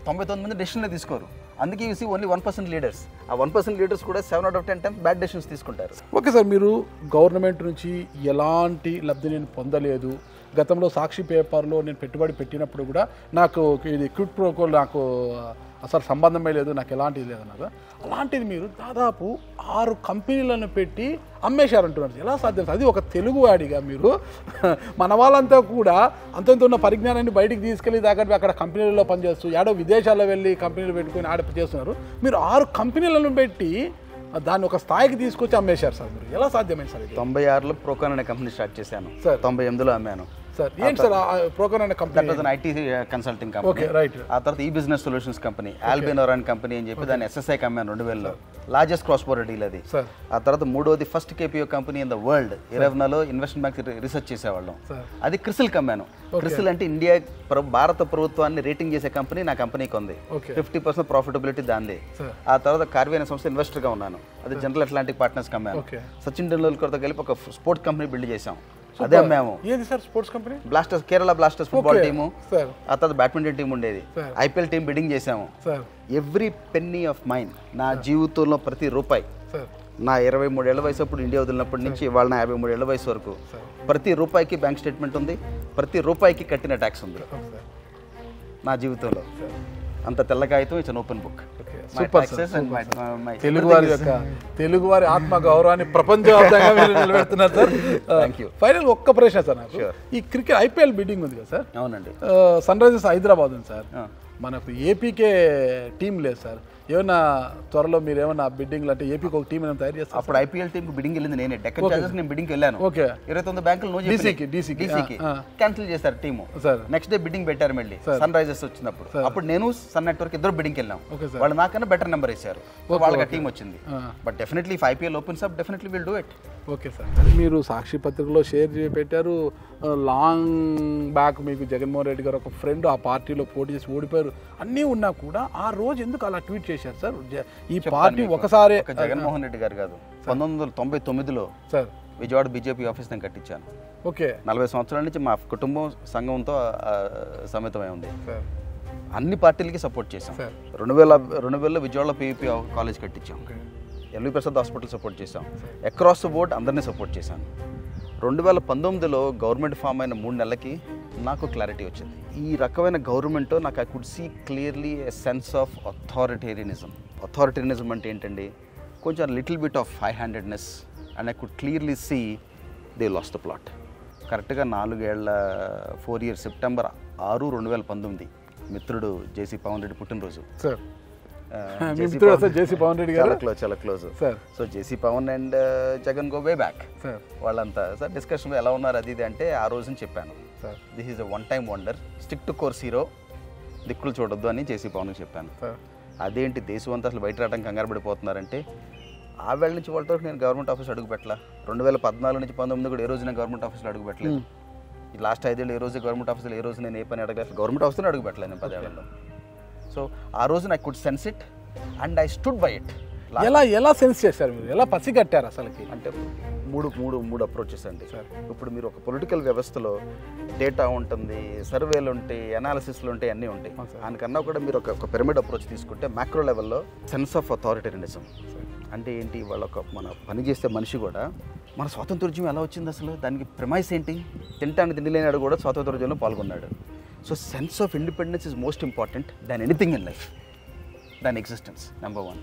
99% డెసిషన్లే తీసుకోరు. అందుకే యూ సీ ఓన్లీ 1% లీడర్స్. ఆ 1% లీడర్స్ కూడా 7 out of 10 times bad decisions తీసుకుంటారు. ఓకే సార్, మీరు గవర్నమెంట్ నుంచి ఎలాంటి లబ్ధి నేను పొందలేదు. గతంలో సాక్షి పేపర్లో నేను పెట్టుబడి పెట్టినప్పుడు కూడా నాకు ఇది క్విట్ ప్రోకో నాకు అసలు సంబంధమే లేదు, నాకు ఎలాంటిది లేదన్నారు. అలాంటిది మీరు దాదాపు 6 కంపెనీలను పెట్టి అమ్మేశారంటున్నారు. ఎలా సాధ్యం? అది ఒక తెలుగువాడిగా మీరు మన వాళ్ళంతా కూడా అంతంత ఉన్న పరిజ్ఞానాన్ని బయటికి తీసుకెళ్ళి దాకా అక్కడ కంపెనీలలో పనిచేస్తూ ఏడో విదేశాల్లో వెళ్ళి కంపెనీలు పెట్టుకొని ఆడ చేస్తున్నారు. మీరు 6 కంపెనీలను పెట్టి దాన్ని ఒక స్థాయికి తీసుకొచ్చి అమ్మేశారు సార్. మీరు ఎలా సాధ్యమైంది సార్? 96లో ప్రోకాన్ అనే కంపెనీ స్టార్ట్ చేశాను సార్. 98లో అమ్మాను సార్. ఏంటి సార్ ప్రోకాన్ అనే కంపెనీ? IT consulting company. ఆ తర్వాత ఈ బిజినెస్ సొల్యూషన్స్ కంపెనీ, ఆల్బినోర్ అనే కంపెనీ అని చెప్పి దాన్ని SSI అమ్మాను 2000లో. లార్జెస్ట్ క్రాస్ బోర్డర్ డీల్ అది. ఆ తర్వాత 3వది first KPO company in the world. 20లో ఇన్వెస్ట్మెంట్ బ్యాంక్ రీసెర్చ్ చేసేవాళ్ళం. అది క్రిసిల్ అమ్మాను. క్రిసిల్ అంటే ఇండియా భారత ప్రభుత్వాన్ని రేటింగ్ చేసే కంపెనీ నా కంపెనీకి ఉంది. 50% ప్రాఫిటబిలిటీ దాందే. ఆ తర్వాత కార్వి అనే సంస్థ ఇన్వెస్టర్గా ఉన్నాను. అది జనరల్ అట్లాంటిక్ పార్ట్నర్స్ అమ్మాను. సచిన్ టెండూల్కర్తో కలిపి ఒక స్పోర్ట్స్ కంపెనీ బిల్డ్ చేసాం. అదే అమ్మాము. ఏది sir sports company? Blasters, Kerala blasters football team. ఆ తర్వాత బ్యాడ్మింటన్ టీం ఉండేది. IPL టీం బిడ్డింగ్ చేసాము. ఎవ్రీ పెన్నీ ఆఫ్ మైన్, నా జీవితంలో ప్రతి రూపాయి, నా 23 ఏళ్ల వయసు అప్పుడు ఇండియా వదిలినప్పటి నుంచి ఇవాళ నా 53 ఏళ్ల వయసు వరకు ప్రతి రూపాయికి బ్యాంక్ స్టేట్మెంట్ ఉంది, ప్రతి రూపాయికి కట్టిన ట్యాక్స్ ఉంది నా జీవితంలో. అంత తెల్ల కాగితం, it's an open book. Super sir. తెలుగువారి ఆత్మ గౌరవాన్ని ప్రపంచవ్యాప్తంగా మీరు నిలబెడుతున్నారు సార్. ఫైనల్ ఒక్క ప్రశ్న సార్ నాకు. ఈ క్రికెట్ IPL బిడ్డింగ్ ఉంది కదా సార్? అవునండి. సన్ రైజర్స్ హైదరాబాద్ ఉంది సార్. మనకు ఏపీకే టీం లేదు సార్. ఏమన్నా త్వరలో మీరు ఏమన్నా బిడ్డింగ్ అంటే ఏపీకి ఒక టీం ఏమైనా తయారు చేస్తారు? అప్పుడు IPL టీం బిడ్డింగ్ వెళ్ళింది నేనే. డెక్కన్ చార్జర్స్ నేను బిడ్డింగ్ వెళ్ళాను. 29 బ్యాంకులు డీసీకి క్యాన్సిల్ చేశారు టీము. నెక్స్ట్ డే బిడ్డింగ్ పెట్టారు మళ్ళీ సన్ రైజర్స్ వచ్చినప్పుడు. అప్పుడు నేను సన్ నెట్వర్క్ ఇద్దరు బిడ్డింగ్ వెళ్ళాం. వాళ్ళు నాకన్నా బెటర్ నెంబర్ వేశారు, వాళ్ళకి టీం వచ్చింది. But definitely if IPL opens up definitely will do it. Okay sir. మీరు సాక్షి పత్రికలో షేర్ పెట్టారు. లాంగ్ బ్యాక్ మీకు జగన్మోహన్ రెడ్డి గారు ఒక ఫ్రెండ్ ఆ పార్టీలో పోటీ చేసి ఓడిపోయారు అన్నీ ఉన్నా కూడా ఆ రోజు ఎందుకు అలా ట్వీట్ చేశారు సార్? ఈ పార్టీ ఒకసారి జగన్మోహన్ రెడ్డి గారు కాదు, 1999లో సార్ విజయవాడ బీజేపీ ఆఫీస్ నేను కట్టించాను. ఓకే. 40 సంవత్సరాల నుంచి మా కుటుంబం సంఘంతో సమితమై ఉంది. అన్ని పార్టీలకి సపోర్ట్ చేశాం. 2000లో విజయవాడలో పీవీపీ కాలేజ్ కట్టించాం. ఎల్వి ప్రసాద్ హాస్పిటల్ సపోర్ట్ చేశాం. అక్రాస్ ద బోర్డ్ అందరినీ సపోర్ట్ చేశాను. 2019లో గవర్నమెంట్ ఫామ్ అయిన 3 నెలలకి నాకు క్లారిటీ వచ్చింది. ఈ రకమైన గవర్నమెంట్ నాకు I could see clearly a sense of authoritarianism. Authoritarianism అంటే ఏంటండి, కొంచెం little bit of high handedness, and I could clearly see they lost the plot. కరెక్ట్గా 4 years సెప్టెంబర్ 6, 2019 మిత్రుడు జేసీ పవన్ రెడ్డి పుట్టినరోజు. సార్ చాలా close sir. So JC Pavan and Jagan go way back. వాళ్ళంతా సార్ డిస్కషన్ ఎలా ఉన్నారు అది ఇది అంటే ఆ రోజుని చెప్పాను, this is a one time wonder, stick to course hero, దిక్కులు చూడొద్దు అని జేసీ పవన్కి చెప్పాను. అదేంటి దేశం అంతా అసలు బయట రావడానికి కంగారు పడిపోతున్నారంటే, ఆ వేళ నుంచి వాళ్ళ వరకు నేను గవర్నమెంట్ ఆఫీస్ అడుగు పెట్టలా. 2014 నుంచి 19 కూడా ఏ రోజు నేను గవర్నమెంట్ ఆఫీస్లో అడుగు పెట్టలేదు. ఈ లాస్ట్ 5 ఏళ్ళు ఏ రోజు గవర్నమెంట్ ఆఫీస్లో ఏ రోజు నేను ఏ పని అడగలేదు, గవర్నమెంట్ ఆఫీస్లో అడుగు పెట్టలేదు నేను 10 ఏళ్లలో. సో ఆ రోజు I could sense it and I stood by it. ఎలా సెన్స్ చేశారు మీరు, ఎలా పసిగట్టారు అసలుకి? అంటే మూడు అప్రోచెస్ అండి సార్. ఇప్పుడు మీరు ఒక పొలిటికల్ వ్యవస్థలో డేటా ఉంటుంది, సర్వేలు ఉంటాయి, అనాలిసిస్లు ఉంటాయి, అన్నీ ఉంటాయి. దానికన్నా కూడా మీరు ఒక పిరమిడ్ అప్రోచ్ తీసుకుంటే మ్యాక్రో లెవెల్లో సెన్స్ ఆఫ్ అథారిటేరియనిజం అంటే ఏంటి, వాళ్ళ మన పని చేసే మనిషి కూడా మన స్వాతంత్రోద్యమం ఎలా వచ్చింది అసలు, దానికి ప్రిమైస్ ఏంటి, తింటానికి తిండి లేనాడు కూడా స్వాతంత్రోద్యమంలో పాల్గొన్నాడు. So sense of independence is most important than anything in life, దాని ఎగ్జిస్టెన్స్ నెంబర్ 1.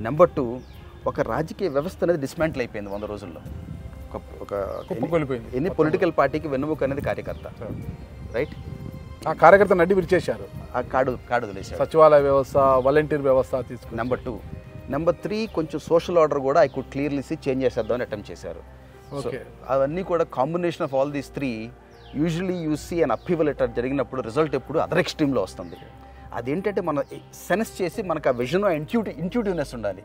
నెంబర్ 2, ఒక రాజకీయ వ్యవస్థ అనేది డిస్మాంటిల్ అయిపోయింది 100 రోజుల్లో. ఎన్ని పొలిటికల్ పార్టీకి వెన్నుముక అనేది కార్యకర్త, రైట్? ఆ కార్యకర్త నడ్డి విరిచేశారు, ఆ కాడు వదిలేశారు. సచివాలయ వ్యవస్థ, వాలంటీర్ వ్యవస్థ తీసుకుని. నెంబర్ 2. నెంబర్ 3, కొంచెం సోషల్ ఆర్డర్ కూడా I could clearly see change చేసేద్దామని అటెంప్ట్ చేశారు. అవన్నీ కూడా combination of all these 3 usually you see and upheaval ఎటర్ జరిగినప్పుడు రిజల్ట్ ఎప్పుడు అదర్ ఎక్స్ట్రీమ్లో వస్తుంది. అదేంటంటే మన సెన్స్ చేసి మనకు ఆ విజన్ ఇంట్యూటివ్నెస్ ఉండాలి.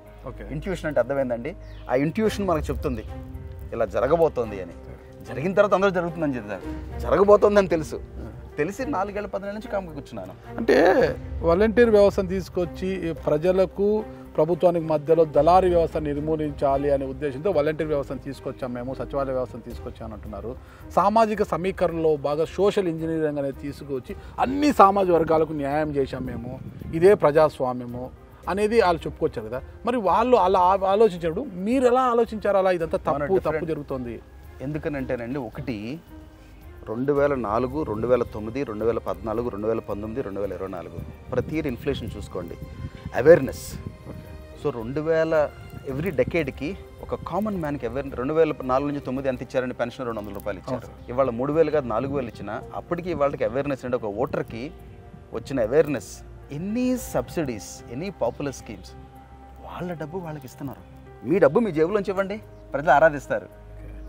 ఇంట్యూషన్ అంటే అర్థమైందండి, ఆ ఇంట్యూషన్ మనకు చెప్తుంది ఇలా జరగబోతోంది అని. జరిగిన తర్వాత అందరూ జరుగుతుందని చెప్తారు, జరగబోతోందని తెలిసి 4 ఏళ్ళ 10 నెలల నుంచి కామ్గా కూర్చున్నాను. అంటే వాలంటీర్ వ్యవస్థను తీసుకొచ్చి ప్రజలకు ప్రభుత్వానికి మధ్యలో దళారీ వ్యవస్థ నిర్మూలించాలి అనే ఉద్దేశంతో వాలంటీర్ వ్యవస్థను తీసుకొచ్చాం మేము, సచివాలయ వ్యవస్థను తీసుకొచ్చామని అంటున్నారు. సామాజిక సమీకరణలో బాగా సోషల్ ఇంజనీరింగ్ అనేది తీసుకొచ్చి అన్ని సామాజిక వర్గాలకు న్యాయం చేశాం మేము, ఇదే ప్రజాస్వామ్యము అనేది వాళ్ళు చెప్పుకొచ్చారు కదా. మరి వాళ్ళు అలా ఆలోచించారు, మీరు ఎలా ఆలోచించారు అలా ఇదంతా తప్పు జరుగుతుంది? ఎందుకనంటేనండి, ఒకటి 2004, 2009, 2014, 2019, 2024 ప్రతి ఇయర్ ఇన్ఫ్లేషన్ చూసుకోండి, అవేర్నెస్. సో 2000 ఎవ్రీ డెకేడ్కి ఒక కామన్ మ్యాన్కి అవేర్నెస్. 2004 నుంచి 2009 ఎంత ఇచ్చారని పెన్షన్ 200 రూపాయలు ఇచ్చారు. ఇవాళ 3000 కాదు 4000 ఇచ్చినా అప్పటికి వాళ్ళకి అవేర్నెస్ అంటే ఒక ఓటర్కి వచ్చిన అవేర్నెస్. ఎన్ని సబ్సిడీస్, ఎన్ని పాపులర్ స్కీమ్స్, వాళ్ళ డబ్బు వాళ్ళకి ఇస్తున్నారు. మీ డబ్బు మీ జేబులోంచి ఇవ్వండి, ప్రజలు ఆరాధిస్తారు.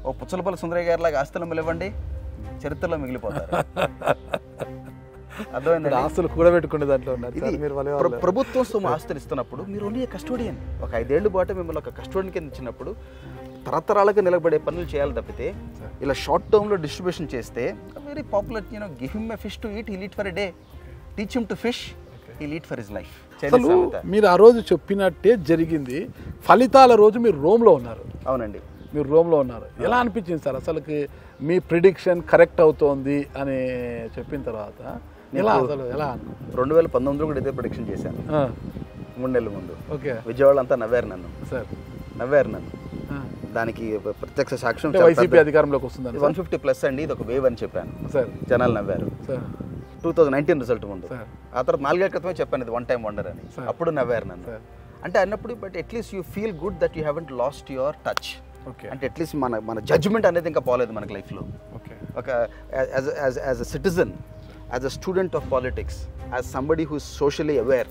ఓ పుచ్చలపల్లి సుందరయ్య గారి లాగా ఆస్తులు ఇవ్వండి, చరిత్రలో మిగిలిపోతారు. అర్థమైంది, ఆస్తులు కూడా పెట్టుకునే దాంట్లో ఉన్నారు. ప్రభుత్వం సొమ్ము ఆస్తులు ఇస్తున్నప్పుడు మీరు ఓన్లీ కస్టోడియన్. ఒక 5 ఏళ్ళు పాటు మిమ్మల్ని ఒక కస్టోడియన్ కింద ఇచ్చినప్పుడు తరతరాలకు నిలబడే పనులు చేయాలి తప్పితే ఇలా షార్ట్ టర్మ్లో డిస్ట్రిబ్యూషన్ చేస్తే very popular. Give him a fish to eat, he'll eat for a day. Teach him to fish, he'll eat for his life. మీరు ఆ రోజు చెప్పినట్టే జరిగింది. ఫలితాల రోజు మీరు రోమ్లో ఉన్నారు. అవునండి, మీరు రోమ్లో ఉన్నారు. ఎలా అనిపించింది సార్ అసలుకి మీ ప్రిడిక్షన్ కరెక్ట్ అవుతోంది అని చెప్పిన తర్వాత? ఎలా 2019 కూడా ఇదే ప్రిడిక్షన్ చేశాను 3 నెలల ముందు. ఓకే, విజయవాడ అంతా నవ్వారు నన్ను సార్, నవ్వారు నన్ను. దానికి ప్రత్యక్ష సాక్ష్యం వైసీపీ అధికారంలోకి వస్తుంది 150+ అండి, ఇది ఒక వేవ్ అని చెప్పాను సార్, జనాలు నవ్వారు. 2019 రిజల్ట్ ముందు. ఆ తర్వాత 4 ఏళ్ల క్రితమే చెప్పాను ఇది 1 టైమ్ వండర్ అని, అప్పుడు నవ్వారు నన్ను. అంటే అన్నప్పుడు but at least you feel good that you haven't lost your touch. అంటే అట్లీస్ట్ మన జడ్జ్మెంట్ అనేది ఇంకా పోలేదు మనకి లైఫ్లో. ఒక as a citizen, as a student of politics, as somebody who is socially aware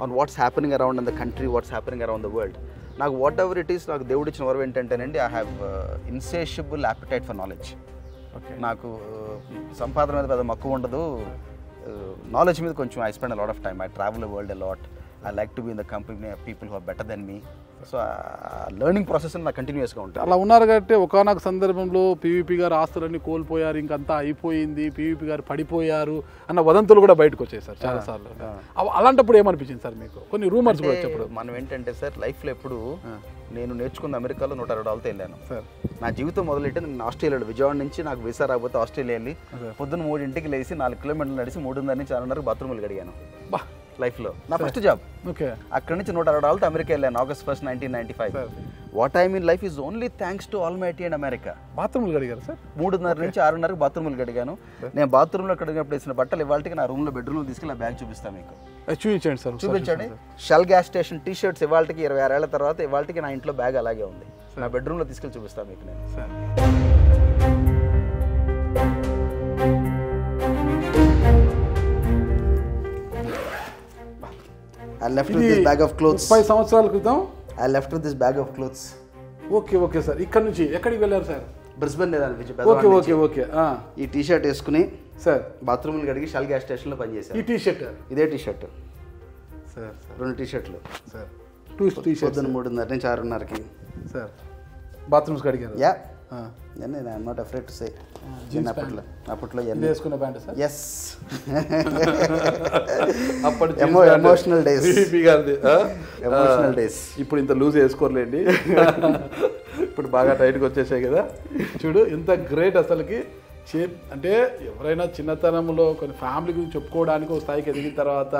on what's happening around in the country, what's happening around the world. నాకు వాట్ ఎవర్ ఇట్ ఈస్, నాకు దేవుడు ఇచ్చిన వరం ఏంటంటేనండి, I have insatiable appetite for knowledge. నాకు సంపాదన మీద పెద్ద మక్కువ ఉండదు, నాలెడ్జ్ మీద కొంచెం I spend a lot of time. I travel the world a lot. I like to be in the company of people who are better than me. So learning process నాకు కంటిన్యూస్గా ఉంటుంది. అలా ఉన్నారు కాబట్టి ఒకానొక సందర్భంలో పీవీపీ గారు ఆస్తులన్నీ కోల్పోయారు, ఇంకంతా అయిపోయింది, పీవీపీ గారు పడిపోయారు అన్న వదంతులు కూడా బయటకు వచ్చాయి సార్ చాలాసార్లు. అలాంటప్పుడు ఏమనిపించింది సార్ మీకు? కొన్ని రూమర్స్ కూడా వచ్చేప్పుడు మనం ఏంటంటే సార్ లైఫ్లో ఎప్పుడు నేను నేర్చుకున్న అమెరికాలో $160 వెళ్ళాను సార్. నా జీవితం మొదలెట్టి నేను ఆస్ట్రేలియాలో విజయవాడ నుంచి నాకు వీసా రాకపోతే ఆస్ట్రేలియా వెళ్ళి పొద్దున్న 3 లేచి 4 కిలోమీటర్లు నడిచి 3:30 నుంచి 6:30 బాత్రూమ్లు గడిగాను లైఫ్లో. నా ఫస్ట్ జాబ్. ఓకే. అక్కడి నుంచి $160 అమెరికా వెళ్ళాను August 1, 1995. What I mean life is only thanks to almighty and America. బాత్రూమ్లు గడిగారు సార్? 3:30 నుంచి 6:30 బాత్రూమ్లు గడిగాను. నేను బాత్రూంలో కడిగినప్పుడు వేసిన బట్టలు ఇవాళకి నా రూమ్లో బెడ్రూమ్లో తీసుకెళ్ళి బ్యాగ్ చూపిస్తాను మీకు. చూపించండి సార్. చూపించండి. Shell gas station T shirts ఇవాళకి 26 ఏళ్ల తర్వాత ఇవాళకి నా ఇంట్లో బ్యాగ్ అలాగే ఉంది. నా బెడ్రూమ్లో తీసుకెళ్ళి చూపిస్తాను మీకు నేను. I left with this bag of clothes. 30 సంవత్సరాల క్రితం I left with this bag of clothes. Okay okay sir. ఇక్కడ నుంచి ఎక్కడికి వెళ్ళారు sir? Brisbane okay okay okay. ఈ టీ షర్ట్ వేసుకుని సార్ బాత్రూమ్లు కడిగి షెల్ గ్యాస్ స్టేషన్లో పనిచేశాను. ఈ టీ షర్ట్ ఇదే టీ షర్ట్ సార్? 2 టీ షర్ట్లు సార్. 2 T shirts. పొద్దున్న 3:30 నుంచి 6:30కి సార్ బాత్రూమ్స్ కడిగారు? యా. నేను I'm not afraid to say. అప్పట్లో వేసుకున్న ప్యాంట్ సార్? ఎస్. అప్పటి ఎమోషనల్ డేస్. Emotional days. ఇప్పుడు ఇంత లూజ్ వేసుకోర్లేండి, ఇప్పుడు బాగా టైట్గా వచ్చేసాయి కదా. చూడు ఎంత గ్రేట్ అసలుకి. అంటే ఎవరైనా చిన్నతనంలో కొన్ని ఫ్యామిలీ గురించి చెప్పుకోవడానికి ఒక స్థాయికి ఎదిగిన తర్వాత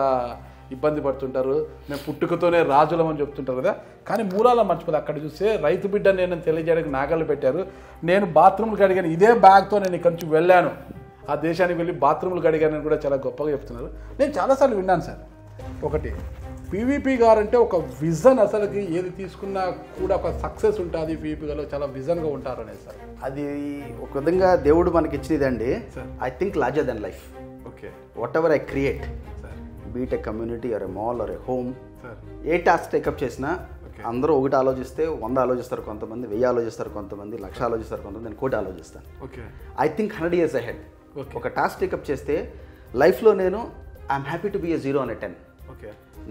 ఇబ్బంది పడుతుంటారు. మేము పుట్టుకతోనే రాజులం అని చెప్తుంటారు కదా, కానీ మూలాల మర్చిపోదు. అక్కడ చూస్తే రైతు బిడ్డ నేను తెలియజేయడానికి నాగళ్ళు పెట్టారు. నేను బాత్రూమ్లు కడిగాను ఇదే బ్యాగ్తో, నేను ఇక్కడి నుంచి వెళ్ళాను ఆ దేశానికి వెళ్ళి బాత్రూమ్లు కడిగానని కూడా చాలా గొప్పగా చెప్తున్నారు. నేను చాలాసార్లు విన్నాను సార్. ఒకటి పీవీపీ గారు అంటే ఒక విజన్, అసలుకి ఏది తీసుకున్నా కూడా ఒక సక్సెస్ ఉంటుంది. పీవీపీ గారు చాలా విజన్గా ఉంటారు అనేది సార్. అది ఒక విధంగా దేవుడు మనకి ఇచ్చినదండి. I think larger than life. Okay. Whatever I create, be it a community or a mall or a home, a task take up చేసినా అందరూ ఒకటి ఆలోచిస్తే 100 ఆలోచిస్తారు, కొంతమంది 1000 ఆలోచిస్తారు, కొంతమంది 1,00,000 ఆలోచిస్తారు, కొంతమంది నేను 1,00,00,000 ఆలోచిస్తాను. I think 100 years ahead. ఒక టాస్క్ టేకప్ చేస్తే లైఫ్లో నేను I'm happy to be A 0 on a 10.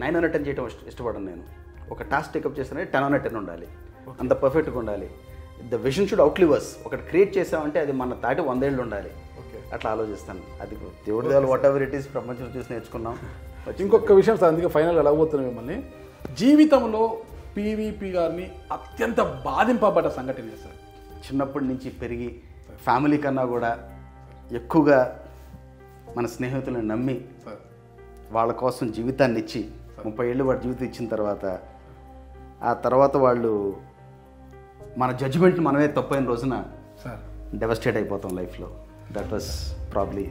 9 on a 10 చేయడం ఇష్టపడను నేను. ఒక టాస్క్ టేకప్ చేస్తే 10 on a 10 ఉండాలి, అంత పర్ఫెక్ట్గా ఉండాలి. The vision should outlive us. ఒకటి క్రియేట్ చేసామంటే అది మన తాటి 100 ఏళ్ళు ఉండాలి. అట్లా ఆలోచిస్తాను. అది దేవుడి దేవాలి వాట్ ఎవర్ ఇట్ ఈస్ ప్రపంచంలో చూసి నేర్చుకున్నాం. ఇంకొక విషయం సార్, అందుకే ఫైనల్గా అడగబోతున్నాం మిమ్మల్ని. జీవితంలో పీవీపీ గారిని అత్యంత బాధింపబడ్డ సంఘటన సార్? చిన్నప్పటి నుంచి పెరిగి ఫ్యామిలీ కన్నా కూడా ఎక్కువగా మన స్నేహితులను నమ్మి వాళ్ళ కోసం జీవితాన్ని ఇచ్చి 30 ఏళ్ళు వాడి జీవితం ఇచ్చిన తర్వాత ఆ తర్వాత వాళ్ళు మన జడ్జిమెంట్ మనమే తప్పైన రోజున డెవస్టేట్ అయిపోతాం లైఫ్లో. That was probably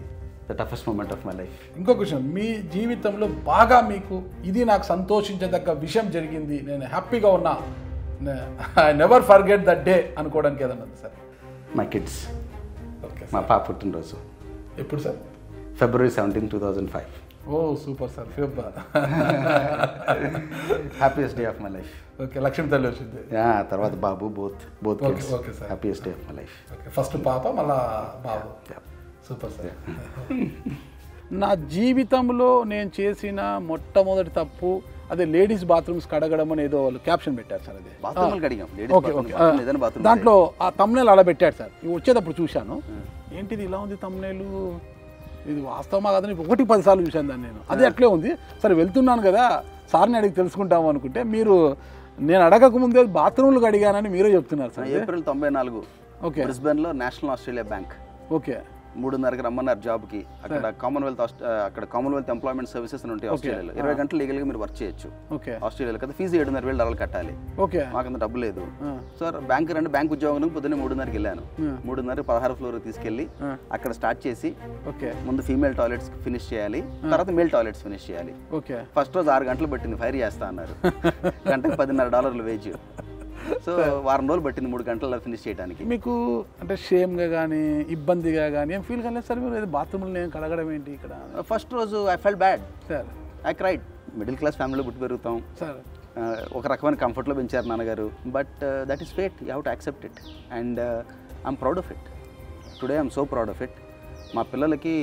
the toughest moment of my life. ఇంకొక విషయం, మీ జీవితంలో బాగా మీకు ఇది నాకు సంతోషించదగ్గ విషయం జరిగింది, నేను హ్యాపీగా ఉన్నా, I never forget that day అనుకోవడానికి ఏదన్నా సార్? My kids. ఓకే. మా పాప పుట్టినరోజు. ఎప్పుడు సార్? February 17, 2005. ఓ super sir. Happiest day of my life. Okay. Lakshmi తల్లి వచ్చింది, తర్వాత బాబు, both kids. Okay sir. Happiest day of my life. Okay. First పాప, మళ్ళా బాబు. Super sir. నా జీవితంలో నేను చేసిన మొట్టమొదటి తప్పు అదే లేడీస్ బాత్రూమ్స్ కడగడం అని ఏదో వాళ్ళు క్యాప్షన్ పెట్టారు సార్. అది బాత్రూమ్లు కడిగాం. Okay okay. దాంట్లో ఆ తమ్నేల్ అలా పెట్టాడు సార్. వచ్చేటప్పుడు చూశాను, ఏంటిది ఇలా ఉంది తమ్నేలు, ఇది వాస్తవమా కాదని 1-10 సార్లు చూశాను దాన్ని నేను. అది అట్లే ఉంది. సరే వెళ్తున్నాను కదా సార్ని అడిగి తెలుసుకుంటాము అనుకుంటే, మీరు నేను అడగకముందే బాత్రూమ్లు అడిగానని మీరే చెప్తున్నారు సార్. April 94. ఓకే. బ్రిస్బెన్లో నేషనల్ ఆస్ట్రేలియా బ్యాంక్. ఓకే. 3:30కి రమ్మన్నారు జాబ్కి. అక్కడ కామన్వెల్త్ ఎంప్లాయ్మెంట్ సర్వీసెస్ అని ఉంటాయి ఆస్ట్రేలియాలో. 20 గంటలు లీగల్గా మీరు వర్క్ చేయొచ్చు ఆస్ట్రేలియాలో కదా. ఫీజు $7,500 కట్టాలి. ఓకే. మాకంత డబ్బు లేదు సార్. బ్యాంక్ రండి, బ్యాంక్ ఉద్యోగం పొద్దున్నే 3:30కి వెళ్ళాను. 3:30 16th floor తీసుకెళ్ళి అక్కడ స్టార్ట్ చేసి ముందు ఫీమేల్ టాయిలెట్స్ ఫినిష్ చేయాలి, తర్వాత మేల్ టాయిలెట్స్ ఫినిష్ చేయాలి. ఫస్ట్ రోజు 6 గంటలు పట్టింది, ఫైర్ చేస్తా అన్నారు. గంటకు $10,500 వేజ్. సో వారం రోజులు పట్టింది 3 గంటల్లో ఫినిష్ చేయడానికి. మీకు అంటే షేమ్గా కానీ ఇబ్బందిగా కానీ ఏం ఫీల్ కాలేదు సార్ మీరు బాత్రూమ్లో నేను కడగడం ఏంటి ఇక్కడ? ఫస్ట్ రోజు I felt bad sir. I cried. Middle class ఫ్యామిలీలో పుట్టి పెరుగుతాం సార్. ఒక రకమైన కంఫర్ట్లో పెంచారు నాన్నగారు. But that is fate, you have to accept it and I'm proud of it. Today I'm so proud of it. మా పిల్లలకి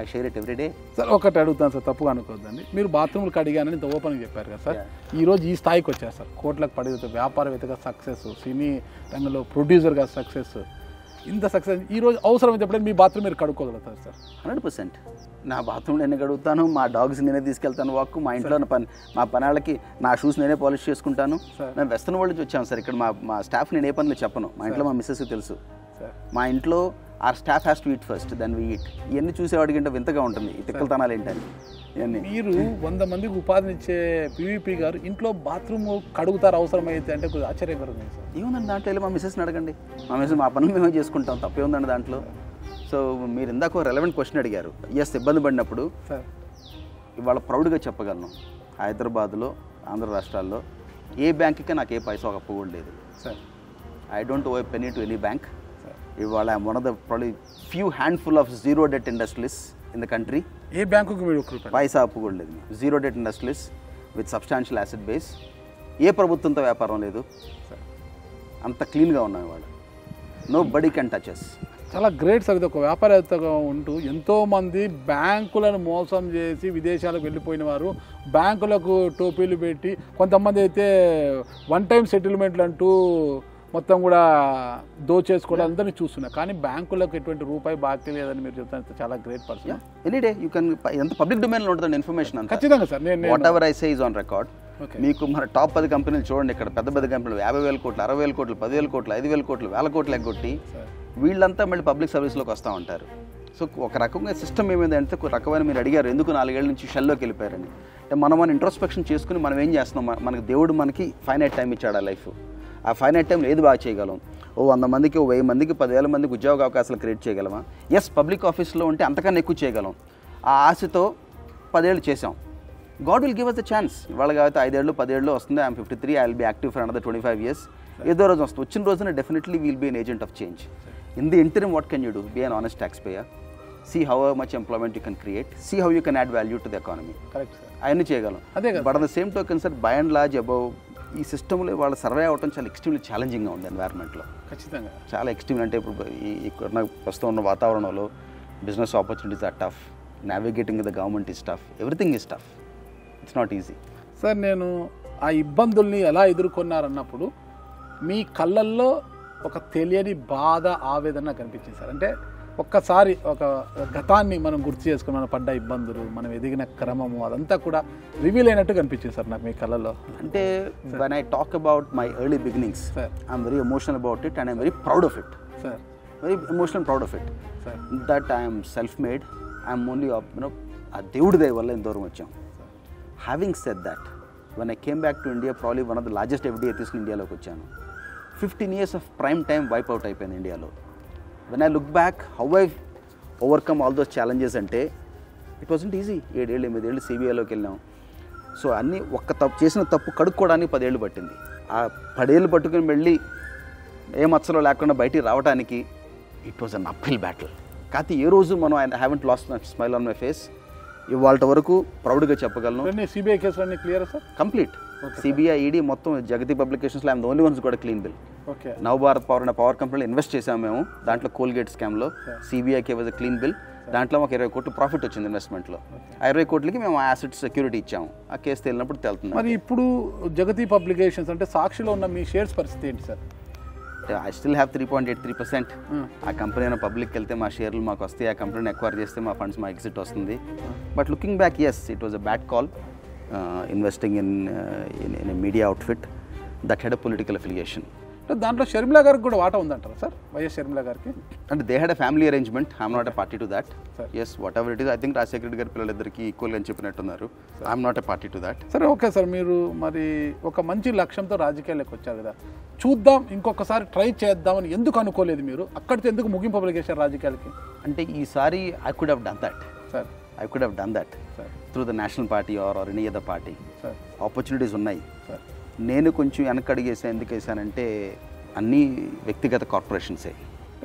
I share it everyday. Sir ఒకటి అడుగుతాను సార్, తప్పుగా అనుకోవద్దండి. మీరు బాత్రూమ్లకు అడిగానని ఇంత ఓపెన్గా చెప్పారు కదా సార్, ఈరోజు ఈ స్థాయికి వచ్చారు సార్, కోట్లకు పడితే వ్యాపారవేత్తగా సక్సెస్, సినీ రంగంలో ప్రొడ్యూసర్గా సక్సెస్, ఇంత సక్సెస్ ఈరోజు అవసరమైతే ఎప్పుడైనా మీ బాత్రూమ్ మీరు కడుక్కోగలుగుతారు సార్? 100%. నా బాత్రూమ్ నేనే కడుగుతాను, మా డాగ్స్ నేనే తీసుకెళ్తాను వాక్, మా ఇంట్లో మా పనాళ్ళకి నా షూస్ నేనే పాలిష్ చేసుకుంటాను. నేను వెస్టర్న్ వరల్డ్ నుంచి వచ్చాను సార్. ఇక్కడ మా స్టాఫ్ నేను ఏ పనులు చెప్పను, మా ఇంట్లో మా మిస్సెస్కి తెలుసు. మా ఇంట్లో our staff has to eat first then we eat. ఇవన్నీ చూసేవాడికి అంటే వింతగా ఉంటుంది, ఈ తిక్కలతనాలు ఏంటని. ఇవన్నీ మీరు 100 మందికి ఉపాధినిచ్చే పివిపి గారు ఇంట్లో బాత్రూమ్ కడుగుతారు అవసరమైతే అంటే కొద్దిగా ఆశ్చర్యకరంగా సార్. ఏముందండి దాంట్లో వెళ్ళి మా మిస్సెస్ని అడగండి, మా మిస్సెస్ మా పనులు మేమే చేసుకుంటాం, తప్పేముందండి దాంట్లో. సో మీరు ఇందాక రెలవెంట్ క్వశ్చన్ అడిగారు. ఎస్, ఇబ్బంది పడినప్పుడు సార్ ఇవాళ ప్రౌడ్గా చెప్పగలను, హైదరాబాద్లో ఆంధ్ర రాష్ట్రాల్లో ఏ బ్యాంక్కి నాకు ఏ పైసా ఒక అప్పు కూడా లేదు sir. I don't owe penny to any bank. ఇవాళ I'm one of the probably few handful of zero debt industries in the country. ఏ బ్యాంకుకి మీరు పైసా అప్పు కూడా లేదు. Zero debt industries with substantial asset base. ఏ ప్రభుత్వంతో వ్యాపారం లేదు, అంత క్లీన్గా ఉన్నాం ఇవాళ. Nobody can touch us. చాలా గ్రేట్ సార్. ఇది ఒక వ్యాపారవేత్తగా ఉంటూ ఎంతోమంది బ్యాంకులను మోసం చేసి విదేశాలకు వెళ్ళిపోయిన వారు, బ్యాంకులకు టోపీలు పెట్టి, కొంతమంది అయితే వన్ టైం సెటిల్మెంట్లు అంటూ మొత్తం కూడా దోచేసుకోవడం అందరినీ చూస్తున్నారు. కానీ బ్యాంకులకు ఎటువంటి రూపాయి బాకీ లేదని మీరు చెప్తాను. చాలా great person. Any day you can, ఎంత పబ్లిక్ డొమైన్లో ఉంటుంది ఇన్ఫర్మేషన్ అంతా. ఖచ్చితంగా సార్. నేను what ever I say is on record. మీకు మన టాప్ 10 కంపెనీలు చూడండి, ఇక్కడ పెద్ద పెద్ద కంపెనీలు 50,000 కోట్లు, 60,000 కోట్లు, 10,000 కోట్లు, 5,000 కోట్లు, 1,000 కోట్లు ఎగ్గొట్టి వీళ్ళంతా మళ్ళీ పబ్లిక్ సర్వీస్లోకి వస్తూ ఉంటారు. సో ఒక రకంగా సిస్టమ్ ఏమైందంటే, ఒక రకమైన మీరు అడిగారు ఎందుకు 4 ఏళ్ళ నుంచి షెల్లోకి వెళ్ళిపోయారని. అంటే మనం ఇంట్రోస్పెక్షన్ చేసుకుని మనం ఏం చేస్తున్నాం, మనకి దేవుడు మనకి ఫైనైట్ టైం ఇచ్చాడు ఆ లైఫ్. ఆ ఫైనైట్ టైంలో ఏది బాగా చేయగలం? 100 మందికి, 1000 మందికి, 10,000 మందికి ఉద్యోగ అవకాశాలు క్రియేట్ చేయగలమా? ఎస్, పబ్లిక్ ఆఫీస్లో ఉంటే అంతకన్నా ఎక్కువ చేయగలం. ఆ ఆశతో 10 ఏళ్ళు చేసాం. God will give us the chance. ఇవాళ కాబట్టి 5 ఏళ్ళు 10 ఏళ్ళు వస్తుంది. I'm 53, I will be active for another 25 years. ఏదో రోజు వస్తుంది. వచ్చిన రోజున definitely will be an agent of change. In the interim what can you do? Be an honest tax payer. See how much employment you can create. See how you can add value to the economy. Correct sir. అవన్నీ చేయగలం. But at the same token sir, by and large above ఈ సిస్టంలో వాళ్ళ సర్వే అవ్వటం చాలా ఎక్స్ట్రీమ్లీ ఛాలెంజింగ్గా ఉంది ఎన్వైర్న్మెంట్లో. ఖచ్చితంగా చాలా ఎక్స్ట్రీమ్. అంటే ఇప్పుడు ఇక్కడ నాకు ప్రస్తుతం ఉన్న వాతావరణంలో business opportunities are tough, navigating the government is tough, everything is tough. It's not easy. Sir, నేను ఆ ఇబ్బందుల్ని ఎలా ఎదుర్కొన్నారన్నప్పుడు మీ కళ్ళల్లో ఒక తెలియని బాధ, ఆవేదన కనిపించింది సార్. అంటే ఒక్కసారి ఒక గతాన్ని మనం గుర్తు చేసుకుని మనం పడ్డ ఇబ్బందులు, మనం ఎదిగిన క్రమము, అదంతా కూడా రివీల్ అయినట్టు కనిపించింది సార్ నాకు మీ కళ్ళల్లో. అంటే when I talk about my early beginnings, sir, I'm very emotional about it and I'm very proud of it. Sir. Very emotional and proud of it. Sir. That I am self-made. I'm only, ఆ దేవుడి దయ వల్ల ఇంత దూరం వచ్చాం. Having said that, when I came back to India, probably one of the largest FDI తీసుకుని ఇండియాలోకి వచ్చాను. 15 years of prime time wipe out అయిపోయింది ఇండియాలో. When I look back, how I've overcome all those challenges అంటే it wasn't easy. 7 ఏళ్ళు 8 ఏళ్ళు CBIలోకి వెళ్ళాం. సో అన్నీ చేసిన తప్పు కడుక్కోవడానికి 10 ఏళ్ళు పట్టింది. ఆ 10 ఏళ్ళు పట్టుకుని వెళ్ళి ఏ మచ్చలో లేకుండా బయటికి రావడానికి it was an uphill battle. కాకపోతే ఏ రోజు మనం I haven't lost my smile on my face. ఇవాళ వరకు ప్రౌడ్గా చెప్పగలను. సిబిఐ కేసులన్నీ clear sir? Complete. CBI, ED మొత్తం జగతి పబ్లికేషన్స్లో ఐఎమ్ ద ఓన్లీ వన్స్ కూడా clean bill. Okay. Navabharat power అనే పవర్ కంపెనీలో ఇన్వెస్ట్ చేసాము మేము. దాంట్లో కోల్గేట్ స్కామ్లో సిబిఐకి వాజ్ అ క్లీన్ బిల్. దాంట్లో మాకు 20 కోట్లు ప్రాఫిట్ వచ్చింది ఇన్వెస్ట్మెంట్లో. ఆ 20 కోట్లకి మేము యాసెట్ సెక్యూరిటీ ఇచ్చాము. ఆ కేసు తేలినప్పుడు తెలుతుంది. మరి ఇప్పుడు జగతి పబ్లికేషన్స్ అంటే సాక్షిలో ఉన్న మీ షేర్స్ పరిస్థితి ఏంటి సార్? I still have 3.83%. ఆ కంపెనీ అయినా పబ్లిక్కి వెళ్తే మా షేర్లు మాకు వస్తాయి. ఆ కంపెనీని ఎక్వైర్ చేస్తే మా ఫండ్స్ మా ఎగ్జిట్ వస్తుంది. But looking back, yes, it was a bad call investing in a media outfit that had a political affiliation. దాంట్లో షర్మిలా గారికి కూడా వాటా ఉందంటారా సార్? వైఎస్ షర్మిలా గారికి అంటే they had a family arrangement. I'm not a party to that. Yes, whatever it is, I think Rajasekhara Reddy గారి పిల్లలిద్దరికి ఈక్వల్గా అని చెప్పినట్టున్నారు. I'm not a party to that. సరే, ఓకే సార్. మీరు మరి ఒక మంచి లక్ష్యంతో రాజకీయాల్లోకి వచ్చారు కదా, చూద్దాం ఇంకొకసారి ట్రై చేద్దామని ఎందుకు అనుకోలేదు మీరు? అక్కడితో ఎందుకు ముగింపు పలికేశారు రాజకీయాలకి? అంటే ఈసారి I could have done that sir. I could have done that through the national party or any other party. Opportunities ఉన్నాయి సార్. నేను కొంచెం వెనకడిగేసాను. ఎందుకు వేసానంటే అన్ని వ్యక్తిగత కార్పొరేషన్సే.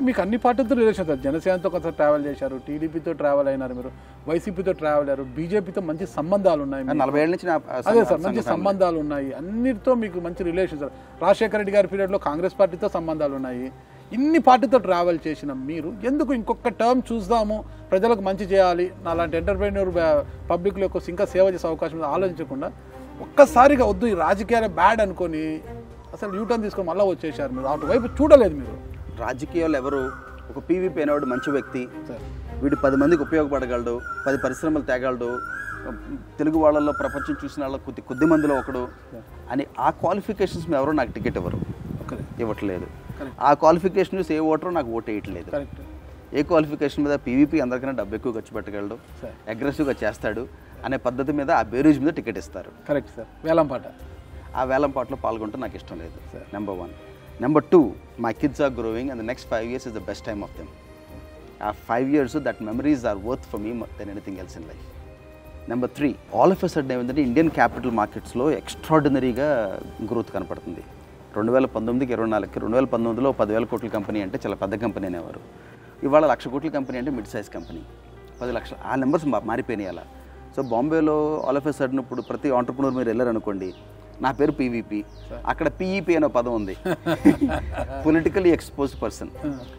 మీకు అన్ని పార్టీలతో రిలేషన్ సార్. జనసేనతో కొంత ట్రావెల్ చేశారు, టీడీపీతో ట్రావెల్ అయినారు, మీరు వైసీపీతో ట్రావెల్ అయ్యారు, బీజేపీతో మంచి సంబంధాలు ఉన్నాయి. 40 ఏళ్ళ నుంచి అదే సార్, మంచి సంబంధాలు ఉన్నాయి. అన్నిటితో మీకు మంచి రిలేషన్ సార్. రాజశేఖర రెడ్డి గారి పీరియడ్లో కాంగ్రెస్ పార్టీతో సంబంధాలు ఉన్నాయి. ఇన్ని పార్టీతో ట్రావెల్ చేసిన మీరు ఎందుకు ఇంకొక టర్మ్ చూద్దాము, ప్రజలకు మంచి చేయాలి, నాలాంటి ఎంటర్ప్రెన్యూర్ పబ్లిక్ యొక్క ఇంకా సేవ చేసే అవకాశం ఆలోచించకుండా ఒక్కసారిగా వద్దు ఈ రాజకీయాలు బ్యాడ్ అనుకొని అసలు యూటర్న్ తీసుకొని మళ్ళీ వచ్చేసారు? మీరు అటువైపు చూడలేదు మీరు. రాజకీయాలు ఎవరు, ఒక పీవీపీ అనేవాడు మంచి వ్యక్తి, వీడు 10 మందికి ఉపయోగపడగలడు, 10 పరిశ్రమలు తేగలడు, తెలుగు వాళ్ళల్లో ప్రపంచం చూసిన వాళ్ళ కొద్ది మందిలో ఒకడు అని ఆ క్వాలిఫికేషన్స్ ఎవరో నాకు టికెట్ ఇవ్వట్లేదు. ఆ క్వాలిఫికేషన్ చూసి ఏ ఓటరో నాకు ఓటు వేయట్లేదు. ఏ క్వాలిఫికేషన్ మీద పీవీపీ అందరికన్నా డబ్బు ఎక్కువ ఖర్చు పెట్టగలడు, అగ్రెసివ్గా చేస్తాడు అనే పద్ధతి మీద ఆ బేరీజ్ మీద టికెట్ ఇస్తారు. Correct sir. వేలంపాట, ఆ వేలంపాటలో పాల్గొంటే నాకు ఇష్టం లేదు. Number 1. Number 2, my kids are growing and the next 5 years is the best time of them. ఆ 5 years that memories are worth for me than anything else in life. Number 3, all of a sudden ఏమిటంటే ఇండియన్ క్యాపిటల్ మార్కెట్స్లో ఎక్స్ట్రాడినరీగా గ్రోత్ కనపడుతుంది. 2019కి 24కి 2019లో 10,000 కోట్ల కంపెనీ అంటే చాలా పెద్ద కంపెనీ అనేవారు. ఇవాళ 1,00,000 కోట్ల కంపెనీ అంటే మిడ్ సైజ్ కంపెనీ. 10 లక్షలు ఆ నెంబర్స్ మారిపోయినాయి అలా. సో బాంబేలో ఆల్ ఆఫ్ ఎ సడన్ ఇప్పుడు ప్రతి ఆంటర్ప్రినర్ మీరు వెళ్ళారనుకోండి, నా పేరు పీవీపీ, అక్కడ పీఈపీ అనే పదం ఉంది, politically exposed person.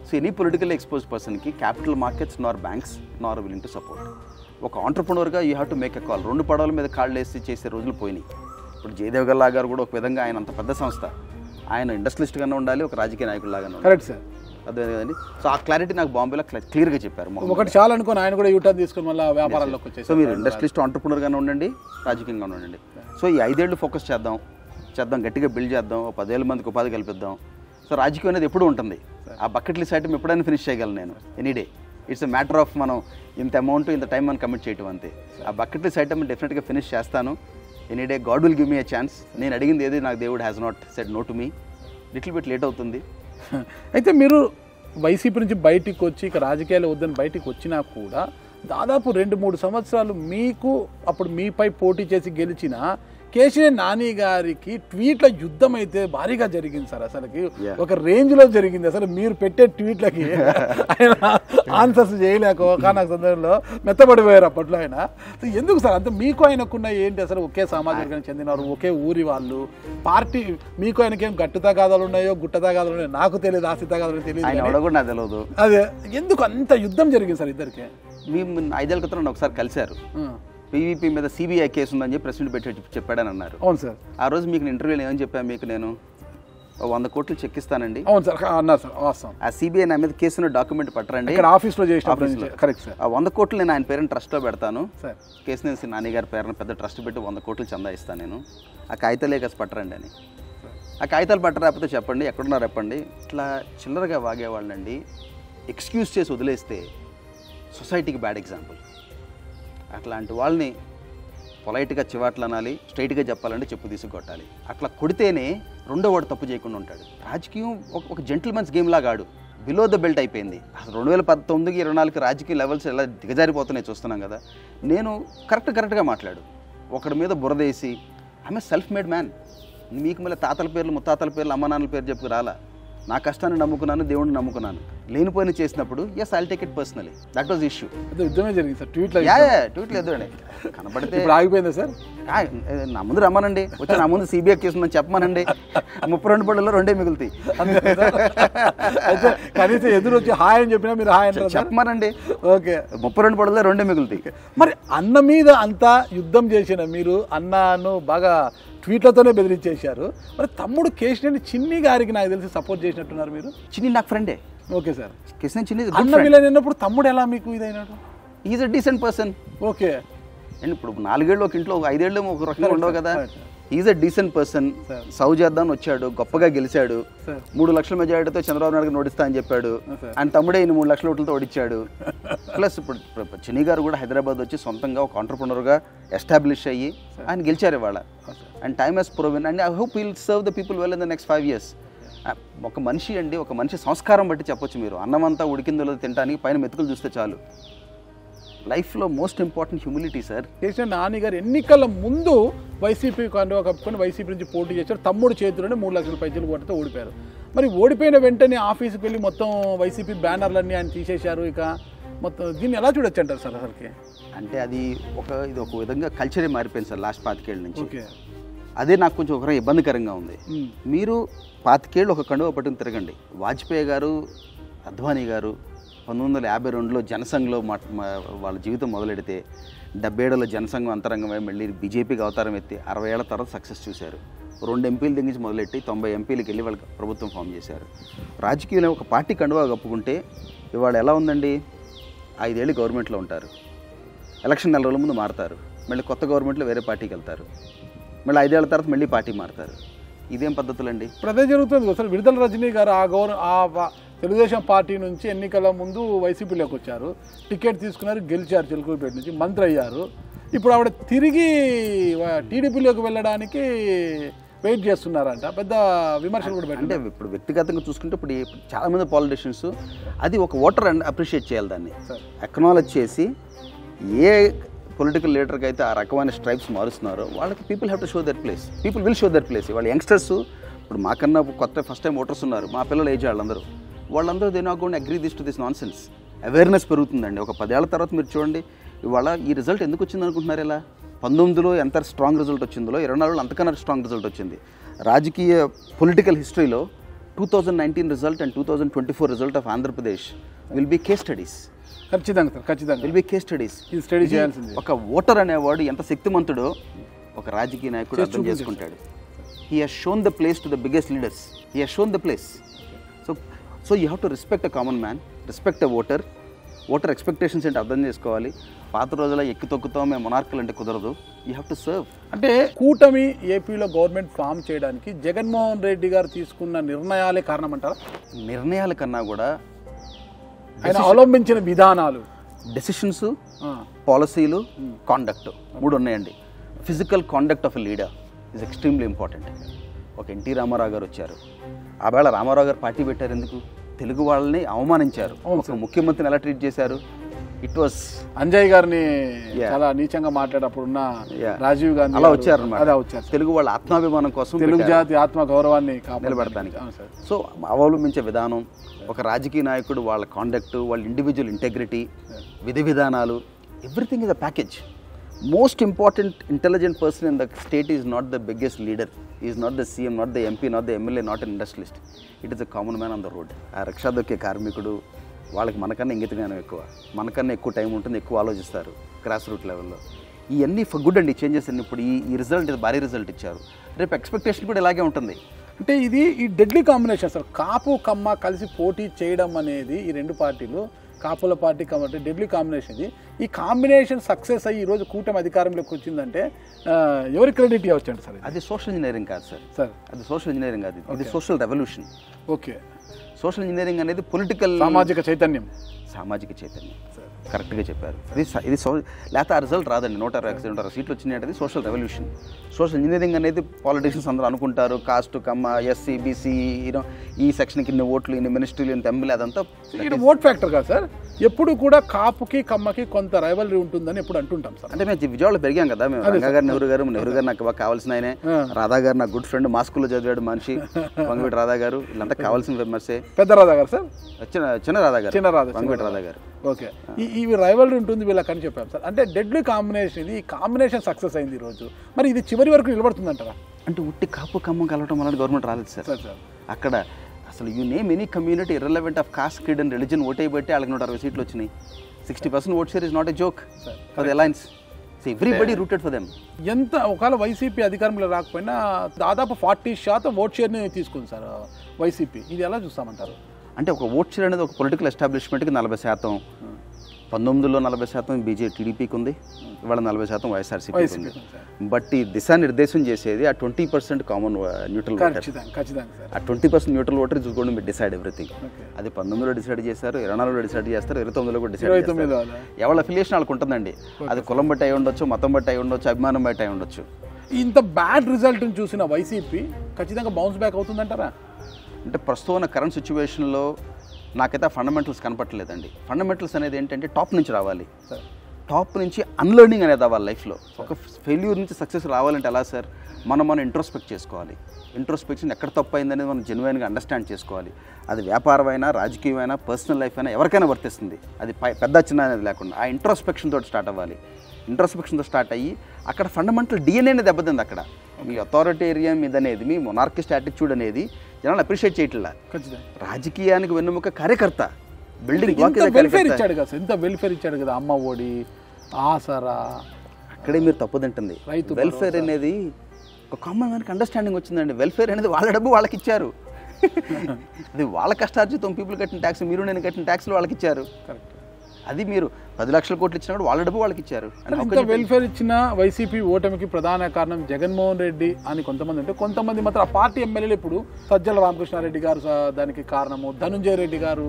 So any politically exposed పర్సన్కి capital markets nor banks nor willing to support. ఒక ఆంటర్ప్రినర్గా you have to make a call. 2 పడవల మీద కాళ్ళు వేసి చేసే రోజులు పోయినాయి. ఇప్పుడు జయదేవ్ గల్లా గారు కూడా ఒక విధంగా ఆయన అంత పెద్ద సంస్థ, ఆయన ఇండస్ట్రియలిస్ట్గానే ఉండాలి, ఒక రాజకీయ నాయకుల్లాగానే ఉండాలి. Correct sir. అదే కదండి. సో ఆ క్లారిటీ నాకు బాంబేలో క్లియర్గా చెప్పారు. ఒకటి చాలా అనుకోని ఆయన కూడా యూటర్న్ తీసుకొని మళ్ళీ వ్యాపారాల్లోకి వచ్చేసి. సో మీరు ఇండస్ట్రియలిస్ట్ ఆంటర్ప్రినర్గానే ఉండండి, రాజకీయంగా ఉండండి. సో ఈ 5 ఏళ్ళు ఫోకస్ చేద్దాం, గట్టిగా బిల్డ్ చేద్దాం, 10,000 మందికి ఉపాధి కల్పిద్దాం. సో రాజకీయం అనేది ఎప్పుడూ ఉంటుంది. ఆ బకెట్ లిస్ట్ ఐటమ్ ఎప్పుడైనా ఫినిష్ చేయగలను నేను any day. It's a matter of మనం ఇంత అమౌంట్ ఇంత టైం మనం కమిట్ చేయటం అంతే. ఆ బకెట్ లిస్ట్ ఐటమ్ డెఫినెట్గా ఫినిష్ చేస్తాను any day. God will give me a chance. నేను అడిగింది ఏది నాకు దేవుడు has not said no to me. Little bit late అవుతుంది. అయితే మీరు వైసీపీ నుంచి బయటికి వచ్చి ఇక రాజకీయాలు వద్దని బయటికి వచ్చినా కూడా దాదాపు 2-3 సంవత్సరాలు మీకు అప్పుడు మీపై పోటీ చేసి గెలిచిన కేసీఆర్ నాని గారికి ట్వీట్ల యుద్ధం అయితే భారీగా జరిగింది సార్. అసలుకి ఒక రేంజ్లో జరిగింది. అసలు మీరు పెట్టే ట్వీట్లకి ఆయన ఆన్సర్స్ చేయలేక ఒకనొక సందర్భంలో మెత్తబడిపోయారు అప్పట్లో ఆయన. ఎందుకు సార్ అంత మీకు ఆయనకున్న ఏంటి? అసలు ఒకే సామాజికానికి చెందినవారు, ఒకే ఊరి వాళ్ళు, పార్టీ మీకు ఆయనకేం గట్టు తగాదాలు ఉన్నాయో గుట్ట తగాదాలు ఉన్నాయో నాకు తెలియదు, ఆస్తి తగాదాలు తెలియదు. అదే ఎందుకు అంత యుద్ధం జరిగింది సార్ ఇద్దరికి? మేము 5 ఏళ్ల క్రితం ఒకసారి కలిశారు. పీవీపీ మీద సిబిఐ కేసు ఉందని చెప్పి ప్రెసిడెంట్ పెట్టి చెప్పాడని అన్నారు. అవును సార్. ఆ రోజు మీకు ఇంటర్వ్యూలో ఏమని చెప్పాను, మీకు నేను 100 కోట్లు చెక్ ఇస్తానండి. అవును సార్ అన్నారు సార్. వాస్తవం. ఆ సిబిఐ నా మీద కేసును డాక్యుమెంట్ పట్టరండి, ఆఫీస్లో చేసిన. Correct sir. ఆ 100 కోట్లు నేను ఆయన పేరుని ట్రస్ట్లో పెడతాను. కేసు నేను నాని గారి పేరున పెద్ద ట్రస్ట్ పెట్టి 100 కోట్లు చందా ఇస్తాను నేను. ఆ కాగితాలే కాసి పట్టరండి అని. ఆ కాగితాలు పట్టరాకపోతే చెప్పండి, ఎక్కడున్నారు చెప్పండి. ఇట్లా చిల్లరగా వాగేవాళ్ళండి ఎక్స్క్యూజ్ చేసి వదిలేస్తే సొసైటీకి బ్యాడ్ ఎగ్జాంపుల్. అట్లాంటి వాళ్ళని పొలైట్గా చివాట్లు అనాలి, స్ట్రైట్గా చెప్పాలంటే చెప్పు తీసుకొట్టాలి. అట్లా కొడితేనే రెండో వాడు తప్పు చేయకుండా ఉంటాడు. రాజకీయం ఒక జెంటిల్మెన్స్ గేమ్ లాగా ఆడు. బిలో ద బెల్ట్ అయిపోయింది. అసలు 2019కి 24కి రాజకీయ లెవెల్స్ ఎలా దిగజారిపోతున్నాయి చూస్తున్నాం కదా. నేను కరెక్ట్గా మాట్లాడు, ఒకడి మీద బురదేసి ఆమె సెల్ఫ్ మేడ్ మ్యాన్. మీకు మళ్ళీ తాతల పేర్లు ముత్తాతల పేర్లు అమ్మ నాన్నల పేరు చెప్పి రాలా. నా కష్టాన్ని నమ్ముకున్నాను, దేవుడిని నమ్ముకున్నాను. లేనిపోయిన చేసినప్పుడు yes I'll take it personally. That was issue. యుద్ధమే జరిగింది సార్. ట్వీట్లు ఎదురండి కనపడితే ఆగిపోయిందా సార్? నా ముందు రమ్మనండి, వచ్చి నా ముందు సిబిఐ కేసు ఉందని చెప్పమనండి. 32 పళ్ళలో 2 మిగులుతాయి. కనీసం ఎదురు వచ్చి హాయ్ అని చెప్పినా మీరు హాయ్ అని చెప్పమనండి. ఓకే, 32 పళ్ళలో 2 మిగులుతాయి. మరి అన్న మీద అంతా యుద్ధం చేసిన మీరు అన్నను బాగా ట్వీట్లతోనే బెదిరించేశారు. మరి తమ్ముడు కేశినేని చిన్ని గారికి నాకు తెలిసి సపోర్ట్ చేసినట్టున్నారు మీరు. చిన్ని నాకు ఫ్రెండే. Okay sir. కేశినేని చిన్ని అన్న విలన్ అయినప్పుడు తమ్ముడు ఎలా మీకు ఇదైనాడు? Is a decent person. Okay. And ఇప్పుడు 4 ఏళ్ళు ఒక ఇంట్లో 5 ఏళ్ళు ఒక రకంగా ఉండవు కదా. Is a decent person. సౌ చేద్దామని వచ్చాడు, గొప్పగా గెలిచాడు. 3 లక్షల మెజారిటీతో చంద్రబాబు నాయుడు నోడిస్తా అని చెప్పాడు. ఆయన తమ్ముడే 3 లక్షల ఓట్లతో ఓడించాడు. ప్లస్ ఇప్పుడు చిన్ని గారు కూడా హైదరాబాద్ వచ్చి సొంతంగా ఒక ఆంటర్ప్రినర్గా ఎస్టాబ్లిష్ అయ్యి ఆయన గెలిచారు ఇవాళ. And time has proven and I hope will serve the people well in the next 5 years. ఒక మనిషి సంస్కారం బట్టి చెప్పొచ్చు మీరు. అన్నమంతా ఉడికిందో తినడానికి పైన మెతుకులు చూస్తే చాలు. లైఫ్లో most important humility sir. KCR Nani గారు ఎన్నికల ముందు వైసీపీ కండువా కప్పుకొని వైసీపీ నుంచి పోటీ చేశారు. తమ్ముడు చేతిలోనే 3 లక్షల పైసలు కొడితే ఓడిపోయారు. మరి ఓడిపోయిన వెంటనే ఆఫీస్కి వెళ్ళి మొత్తం వైసీపీ బ్యానర్లన్నీ ఆయన తీసేశారు. ఇక మొత్తం దీన్ని ఎలా చూడొచ్చు అంటారు సార్ అసలుకి? అంటే ఇది ఒక విధంగా కల్చరే మారిపోయింది సార్ లాస్ట్ 25 ఏళ్ళ నుంచి. ఓకే. అదే నాకు కొంచెం ఒక ఇబ్బందికరంగా ఉంది. మీరు 25 ఏళ్ళు ఒక కండువా పట్టుకుని తిరగండి. వాజ్పేయి గారు, అద్వానీ గారు 1952లో జనసంఘ్లో వాళ్ళ జీవితం మొదలెడితే 77లో జనసంఘం అంతరంగమై మళ్ళీ బీజేపీకి అవతారం ఎత్తి 60 ఏళ్ల తర్వాత సక్సెస్ చూశారు. 2 ఎంపీలు దించి మొదలెట్టి 90 ఎంపీలకు వెళ్ళి వాళ్ళకి ప్రభుత్వం ఫామ్ చేశారు. రాజకీయంలో ఒక పార్టీ కండువా కప్పుకుంటే ఇవాళ ఎలా ఉందండి, 5 ఏళ్ళు గవర్నమెంట్లో ఉంటారు, ఎలక్షన్ 4 రోజుల ముందు మారుతారు, మళ్ళీ కొత్త గవర్నమెంట్లో వేరే పార్టీకి వెళ్తారు, మళ్ళీ 5 ఏళ్ల తర్వాత మళ్ళీ పార్టీ మారుతారు. ఇదేం పద్ధతులండి? ఇప్పుడు అదే జరుగుతుంది. అసలు విడుదల రజనీ గారు తెలుగుదేశం పార్టీ నుంచి ఎన్నికల ముందు వైసీపీలోకి వచ్చారు, టికెట్ తీసుకున్నారు, గెలిచారు, చిలుకూరుపేట నుంచి మంత్రి అయ్యారు. ఇప్పుడు ఆవిడ తిరిగి టీడీపీలోకి వెళ్ళడానికి వెయిట్ చేస్తున్నారంట, పెద్ద విమర్శలు కూడా పెట్టారు. అంటే ఇప్పుడు వ్యక్తిగతంగా చూసుకుంటే ఇప్పుడు చాలామంది పాలిటిషియన్స్ అది ఒక ఓటర్ అప్రిషియేట్ చేయాలి, దాన్ని అక్నాలెడ్జ్ చేసి ఏ పొలిటికల్ లీడర్కి అయితే ఆ రకమైన స్ట్రైప్స్ మారుస్తున్నారో వాళ్ళకి people have to show their place, people will show their place. వాళ్ళ యంగ్స్టర్స్ ఇప్పుడు మాకన్నా కొత్త ఫస్ట్ టైం ఓటర్స్ ఉన్నారు, మా పిల్లలు ఏజ్ వాళ్ళందరూ they not going to agree this nonsense. Awareness పెరుగుతుందండి. ఒక 10 ఏళ్ల తర్వాత మీరు చూడండి ఇవాళ ఈ రిజల్ట్ ఎందుకు వచ్చింది అనుకుంటున్నారు? ఇలా 19లో ఎంత స్ట్రాంగ్ రిజల్ట్ వచ్చిందో 24లో అంతకన్నా స్ట్రాంగ్ రిజల్ట్ వచ్చింది. రాజకీయ పొలిటికల్ హిస్టరీలో 2019 result and 2024 result of Andhra Pradesh will be case studies. ఖచ్చితంగా సార్, ఖచ్చితంగా విల్ బి కేస్ స్టడీస్. ఈ స్టడీ చేయాల్సింది. ఒక ఓటర్ అనేవాడు ఎంత శక్తిమంతుడో ఒక రాజకీయ నాయకుడు అర్థం చేసుకుంటాడు. He has shown the place to the biggest leaders, he has shown the place. So you have to respect a common man, respect a voter expectations ఏంటి అర్థం చేసుకోవాలి. పాత రోజుల్లో ఎక్కి తొక్కుతాం మేము మొనార్కల్ అంటే కుదరదు, యూ హ్యావ్ టు సర్వ్. అంటే కూటమి ఏపీలో గవర్నమెంట్ ఫామ్ చేయడానికి జగన్మోహన్ రెడ్డి గారు తీసుకున్న నిర్ణయాలే కారణం అంటారా? నిర్ణయాల కన్నా కూడా ఆయన అవలంబించిన విధానాలు, డెసిషన్స్, పాలసీలు, కాండక్ట్ 3 ఉన్నాయండి. Physical conduct of a leader is extremely important. ఒక ఎన్టీ రామారావు గారు వచ్చారు, ఆ వేళ రామారావు గారు పార్టీ పెట్టారు ఎందుకు? తెలుగు వాళ్ళని అవమానించారు. ఒక ముఖ్యమంత్రిని ఎలా ట్రీట్ చేశారు? ఇట్ వాస్ అంజయ్ గారిని చాలా నీచంగా మాట్లాడప్పుడున్న రాజీవ్ గాంధీ అలా వచ్చారు. తెలుగు వాళ్ళ ఆత్మాభిమానం కోసం, తెలుగు జాతి ఆత్మ గౌరవాన్ని నిలబెడతానికి. సో అవలంబించే విధానం, ఒక రాజకీయ నాయకుడు వాళ్ళ కాండక్ట్, వాళ్ళ ఇండివిజువల్ ఇంటెగ్రిటీ, విధి విధానాలు, everything is a package. Most important intelligent person in the state is not the biggest leader, is not the CM, not the MP, not the MLA, not an industrialist. It is a common man on the road. ఆ రిక్షా దొక్కే కార్మికుడు, వాళ్ళకి మనకన్నా ఇంగిత జ్ఞానం ఎక్కువ, మనకన్నా ఎక్కువ టైం ఉంటుంది, ఎక్కువ ఆలోచిస్తారు గ్రాస్ రూట్ లెవెల్లో. ఇవన్నీ ఫర్ గుడ్ అండి చేంజెస్ అన్ని. ఇప్పుడు ఈ రిజల్ట్ భారీ రిజల్ట్ ఇచ్చారు, రేపు ఎక్స్పెక్టేషన్ కూడా ఇలాగే ఉంటుంది. అంటే ఇది ఈ డెడ్లీ కాంబినేషన్ సార్, కాపు కమ్మ కలిసి పోటీ చేయడం అనేది ఈ 2 పార్టీలు, కాపుల పార్టీ కాబట్టి డెడ్లీ కాంబినేషన్ ఇది. ఈ కాంబినేషన్ సక్సెస్ అయ్యి ఈరోజు కూటమి అధికారంలోకి వచ్చిందంటే ఎవరి క్రెడిట్ ఇవ్వచ్చు అండి సార్? అది సోషల్ ఇంజనీరింగ్ కాదు సార్, అది సోషల్ ఇంజనీరింగ్ కాదు, ఇది social revolution. Okay, social engineering అనేది పొలిటికల్ సామాజిక చైతన్యం కరెక్ట్గా చెప్పారు. ఇది లేకపోతే ఆ రిజల్ట్ రాదండి. 160 సీట్లు వచ్చినాయి అంటే సోషల్ రెవల్యూషన్. సోషల్ ఇంజనీరింగ్ అనేది పాలిటిషియన్స్ అందరూ అనుకుంటారు, కాస్ట్ కమ్మ, ఎస్సీ బీసీ, ఈ సెక్షన్కి ఇన్ని ఓట్లు, ఇన్ని మినిస్ట్రీలు, ఇంత ఎమ్మెల్యే, అదంతా ఓట్ ఫ్యాక్టర్ కాదు సార్. ఎప్పుడు కూడా కాపుకి కమ్మకి కొంత రైవలరీ ఉంటుందని ఎప్పుడు అంటుంటాం సార్. అంటే మేము విజయవాడలో పెరిగాం కదా, మేము రంగా గారు, నెహ్రూ గారు నాకు బాగా కావాల్సిన ఆయనే, రాధా గారు నా గుడ్ ఫ్రెండ్, మా స్కూల్లో చదివాడు మనిషి, వంగవీటి రాధా గారు, వీళ్ళంతా కావాల్సిన ఫేమసే. పెద్ద రాధా గారు సార్, చిన్న రాధా గారు, వంగవీటి రాధా గారు. ఓకే, ఈ రైవలరీ ఉంటుంది వీళ్ళకని చెప్పాం సార్. అంటే డెడ్లీ కాంబినేషన్, ఇది ఈ కాంబినేషన్ సక్సెస్ అయింది ఈరోజు. మరి ఇది చివరి వరకు నిలబడుతుందంటారా? అంటే ఉట్టి కాపు కమ్మం కలవటం వల్ల గవర్నమెంట్ రాలేదు సార్. అక్కడ అసలు you name any community irrelevant of cost, creed and religion ఓటే బట్టి వాళ్ళకి 160 సీట్లు వచ్చినాయి. 60% vote share is not a joke for the alliance. Everybody rooted for them. ఎంత ఒకవేళ వైసీపీ అధికారంలో రాకపోయినా దాదాపు 40% ఓట్ షేర్ని తీసుకుంది సార్ వైసీపీ. ఇది ఎలా చూస్తామంటారు? అంటే ఒక ఓట్ షేర్ అనేది ఒక పొలిటికల్ ఎస్టాబ్లిష్మెంట్కి 40%, 19లో 40% టీడీపీకి ఉంది, ఇవాళ 40% వైఎస్ఆర్సీపీకి ఉంది. బట్ ఈ దిశానిర్దేశం చేసేది ఆ 20% కామన్ న్యూట్రల్ ఓటర్. ఆ 20% neutral voter is going to decide everything. అది 19లో డిసైడ్ చేశారు, 24లో డిసైడ్ చేస్తారు, 29లో కూడా డిసైడ్ చేస్తారు. ఎవరి అఫిలియేషన్ వాళ్ళకు ఉంటుందండి. అది కులం బట్టి అయి ఉండొచ్చు, మతం బట్టి అయి ఉండొచ్చు, అభిమానం బట్టి అయి ఉండొచ్చు. ఇంత బ్యాడ్ రిజల్ట్ని చూసిన వైసీపీ ఖచ్చితంగా బౌన్స్ బ్యాక్ అవుతుందంటారా? అంటే ప్రస్తుతం ఉన్న కరెంట్ సిచ్యువేషన్లో నాకైతే ఫండమెంటల్స్ కనపట్టలేదండి. ఫండమెంటల్స్ అనేది ఏంటంటే టాప్ నుంచి రావాలి, టాప్ నుంచి అన్లర్నింగ్ అనేది అవ్వాలి లైఫ్లో. ఒక ఫెయిల్యూర్ నుంచి సక్సెస్ రావాలంటే ఎలా సార్? మనం ఇంట్రోస్పెక్ట్ చేసుకోవాలి. ఇంట్రోస్పెక్షన్ ఎక్కడ తప్పు అయిందనేది మనం జెన్యున్గా అండర్స్టాండ్ చేసుకోవాలి. అది వ్యాపారమైనా, రాజకీయమైనా, పర్సనల్ లైఫ్ అయినా ఎవరికైనా వర్తిస్తుంది. అది పెద్ద చిన్న అనేది లేకుండా ఆ ఇంట్రోస్పెక్షన్ తోటి స్టార్ట్ అవ్వాలి. ఇంట్రోస్పెక్షన్తో స్టార్ట్ అయ్యి అక్కడ ఫండమెంటల్ డిఎన్ఏనే దెబ్బతింది. అక్కడ మీ అథారిటేరియన్ మీద అనేది, మీ మొనార్కిస్ట్ యాటిట్యూడ్ అనేది జనాలు అప్రిషియేట్ చేయట్లా. రాజకీయానికి వెన్నుముక కార్యకర్త, బిల్డింగ్ వెల్ఫేర్ ఇచ్చాడు కదా, ఎంత వెల్ఫేర్ ఇచ్చాడు కదా, అమ్మ ఒడి, ఆసరా. అక్కడే మీరు తప్పుదంటుంది. వెల్ఫేర్ అనేది ఒక కామన్ మ్యాన్కి అండర్స్టాండింగ్ వచ్చిందండి. వెల్ఫేర్ అనేది వాళ్ళ డబ్బు వాళ్ళకి ఇచ్చారు. అది వాళ్ళ కష్టార్జితం, పీపుల్ కట్టిన ట్యాక్స్, మీరు నేను కట్టిన ట్యాక్స్లు వాళ్ళకి ఇచ్చారు. అది మీరు 10 లక్షల కోట్లు ఇచ్చినా కూడా వాళ్ళ డబ్బు వాళ్ళకి ఇచ్చారు. ఇంత వెల్ఫేర్ ఇచ్చిన వైసీపీ ఓటమికి ప్రధాన కారణం జగన్మోహన్ రెడ్డి అని కొంతమంది అంటే, కొంతమంది మాత్రం ఆ పార్టీ ఎమ్మెల్యేలు ఇప్పుడు సజ్జల రామకృష్ణారెడ్డి గారు దానికి కారణము, ధనుంజయ రెడ్డి గారు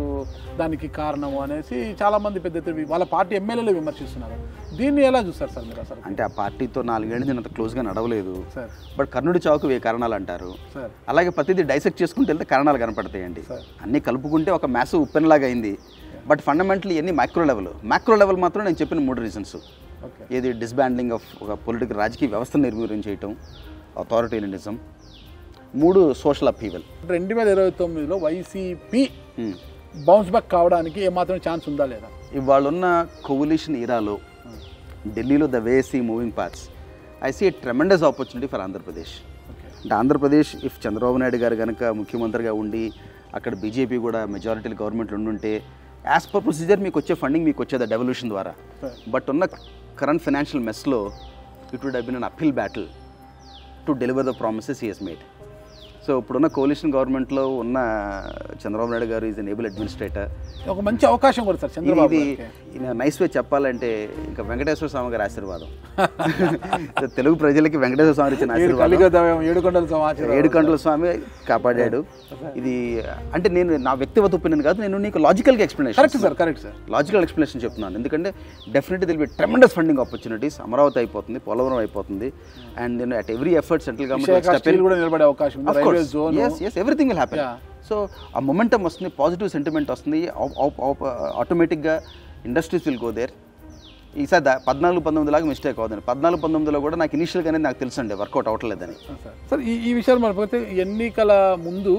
దానికి కారణము అనేసి చాలామంది పెద్ద వాళ్ళ పార్టీ ఎమ్మెల్యేలు విమర్శిస్తున్నారు. దీన్ని ఎలా చూస్తారు సార్ మీరు అసలు? అంటే ఆ పార్టీతో 4 ఏళ్ళు నేను అంత క్లోజ్గా నడవలేదు, బట్ కర్ణుడి చావుకు 1000 కారణాలు అంటారు. అలాగే ప్రతిదీ డైసెక్ట్ చేసుకుంటూ వెళ్తే కారణాలు కనపడతాయండి. అన్నీ కలుపుకుంటే ఒక మ్యాసివ్ ఉప్పెనలాగా అయింది. బట్ ఫండమెంటలీ ఇవన్నీ మైక్రో లెవెల్ మాత్రం నేను చెప్పిన 3 రీజన్స్. ఏది డిస్బాండింగ్ ఆఫ్ ఒక పొలిటికల్ రాజకీయ వ్యవస్థను నిర్వీర్యం చేయటం, అథారిటేరియనిజం, 3 సోషల్ అపీవల్. 2029లో వైసీపీ బౌన్స్ బ్యాక్ కావడానికి ఏమాత్రం ఛాన్స్ ఉందా లేదా? ఇవాళ ఉన్న కోవలిషన్ ఈరాలో ఢిల్లీలో the way see moving parts, I see a tremendous opportunity for Andhra Pradesh. అంటే ఆంధ్రప్రదేశ్ ఇఫ్ చంద్రబాబు నాయుడు గారు కనుక ముఖ్యమంత్రిగా ఉండి అక్కడ బీజేపీ కూడా మెజారిటీ గవర్నమెంట్లు ఉండుంటే, యాజ్ పర్ ప్రొసీజర్ మీకు వచ్చే ఫండింగ్ మీకు వచ్చేది డెవల్యూషన్ ద్వారా. బట్ ఉన్న కరెంట్ ఫైనాన్షియల్ మెస్లో it would have been an uphill battle to deliver the promises he has made. So ఇప్పుడున్న కోalition గవర్నమెంట్లో ఉన్న చంద్రబాబు నాయుడు గారు ఈజ్ ఎన్ ఏబుల్ అడ్మినిస్ట్రేటర్. ఒక మంచి అవకాశం కూడా సార్ చంద్రబాబు. ఇది నైస్ వే చెప్పాలంటే ఇంకా వెంకటేశ్వర స్వామి గారి ఆశీర్వాదం. తెలుగు ప్రజలకి వెంకటేశ్వర స్వామి ఇచ్చిన ఆశీర్వాదం. 7 కొండల స్వామి కాపాడాడు. ఇది అంటే నేను నా వ్యక్తిగత ఒపీనియన్ కాదు, నేను నీకు లాజికల్గా explanation, correct sir, logical explanation చెప్తున్నాను. ఎందుకంటే definitely there'll be tremendous funding opportunities. Amaravati అయిపోతుంది, పోలవరం అయిపోతుంది, అండ్ నేను at every effort central government కూడా నిలబడే అవకాశం, ఎవ్రీథింగ్ విల్ హ్యాపెన్. సో ఆ మొమెంటం వస్తుంది, పాజిటివ్ సెంటిమెంట్ వస్తుంది, ఆటోమేటిక్గా ఇండస్ట్రీస్ విల్ గో దేర్. ఈసారి 14-19 లాగా మిస్టేక్ అవుతుంది. 14-19లో కూడా నాకు ఇనిషియల్గానే నాకు తెలుసండి వర్కౌట్ అవ్వట్లేదని. సార్ ఈ విషయాలు మనపోతే ఎన్నికల ముందు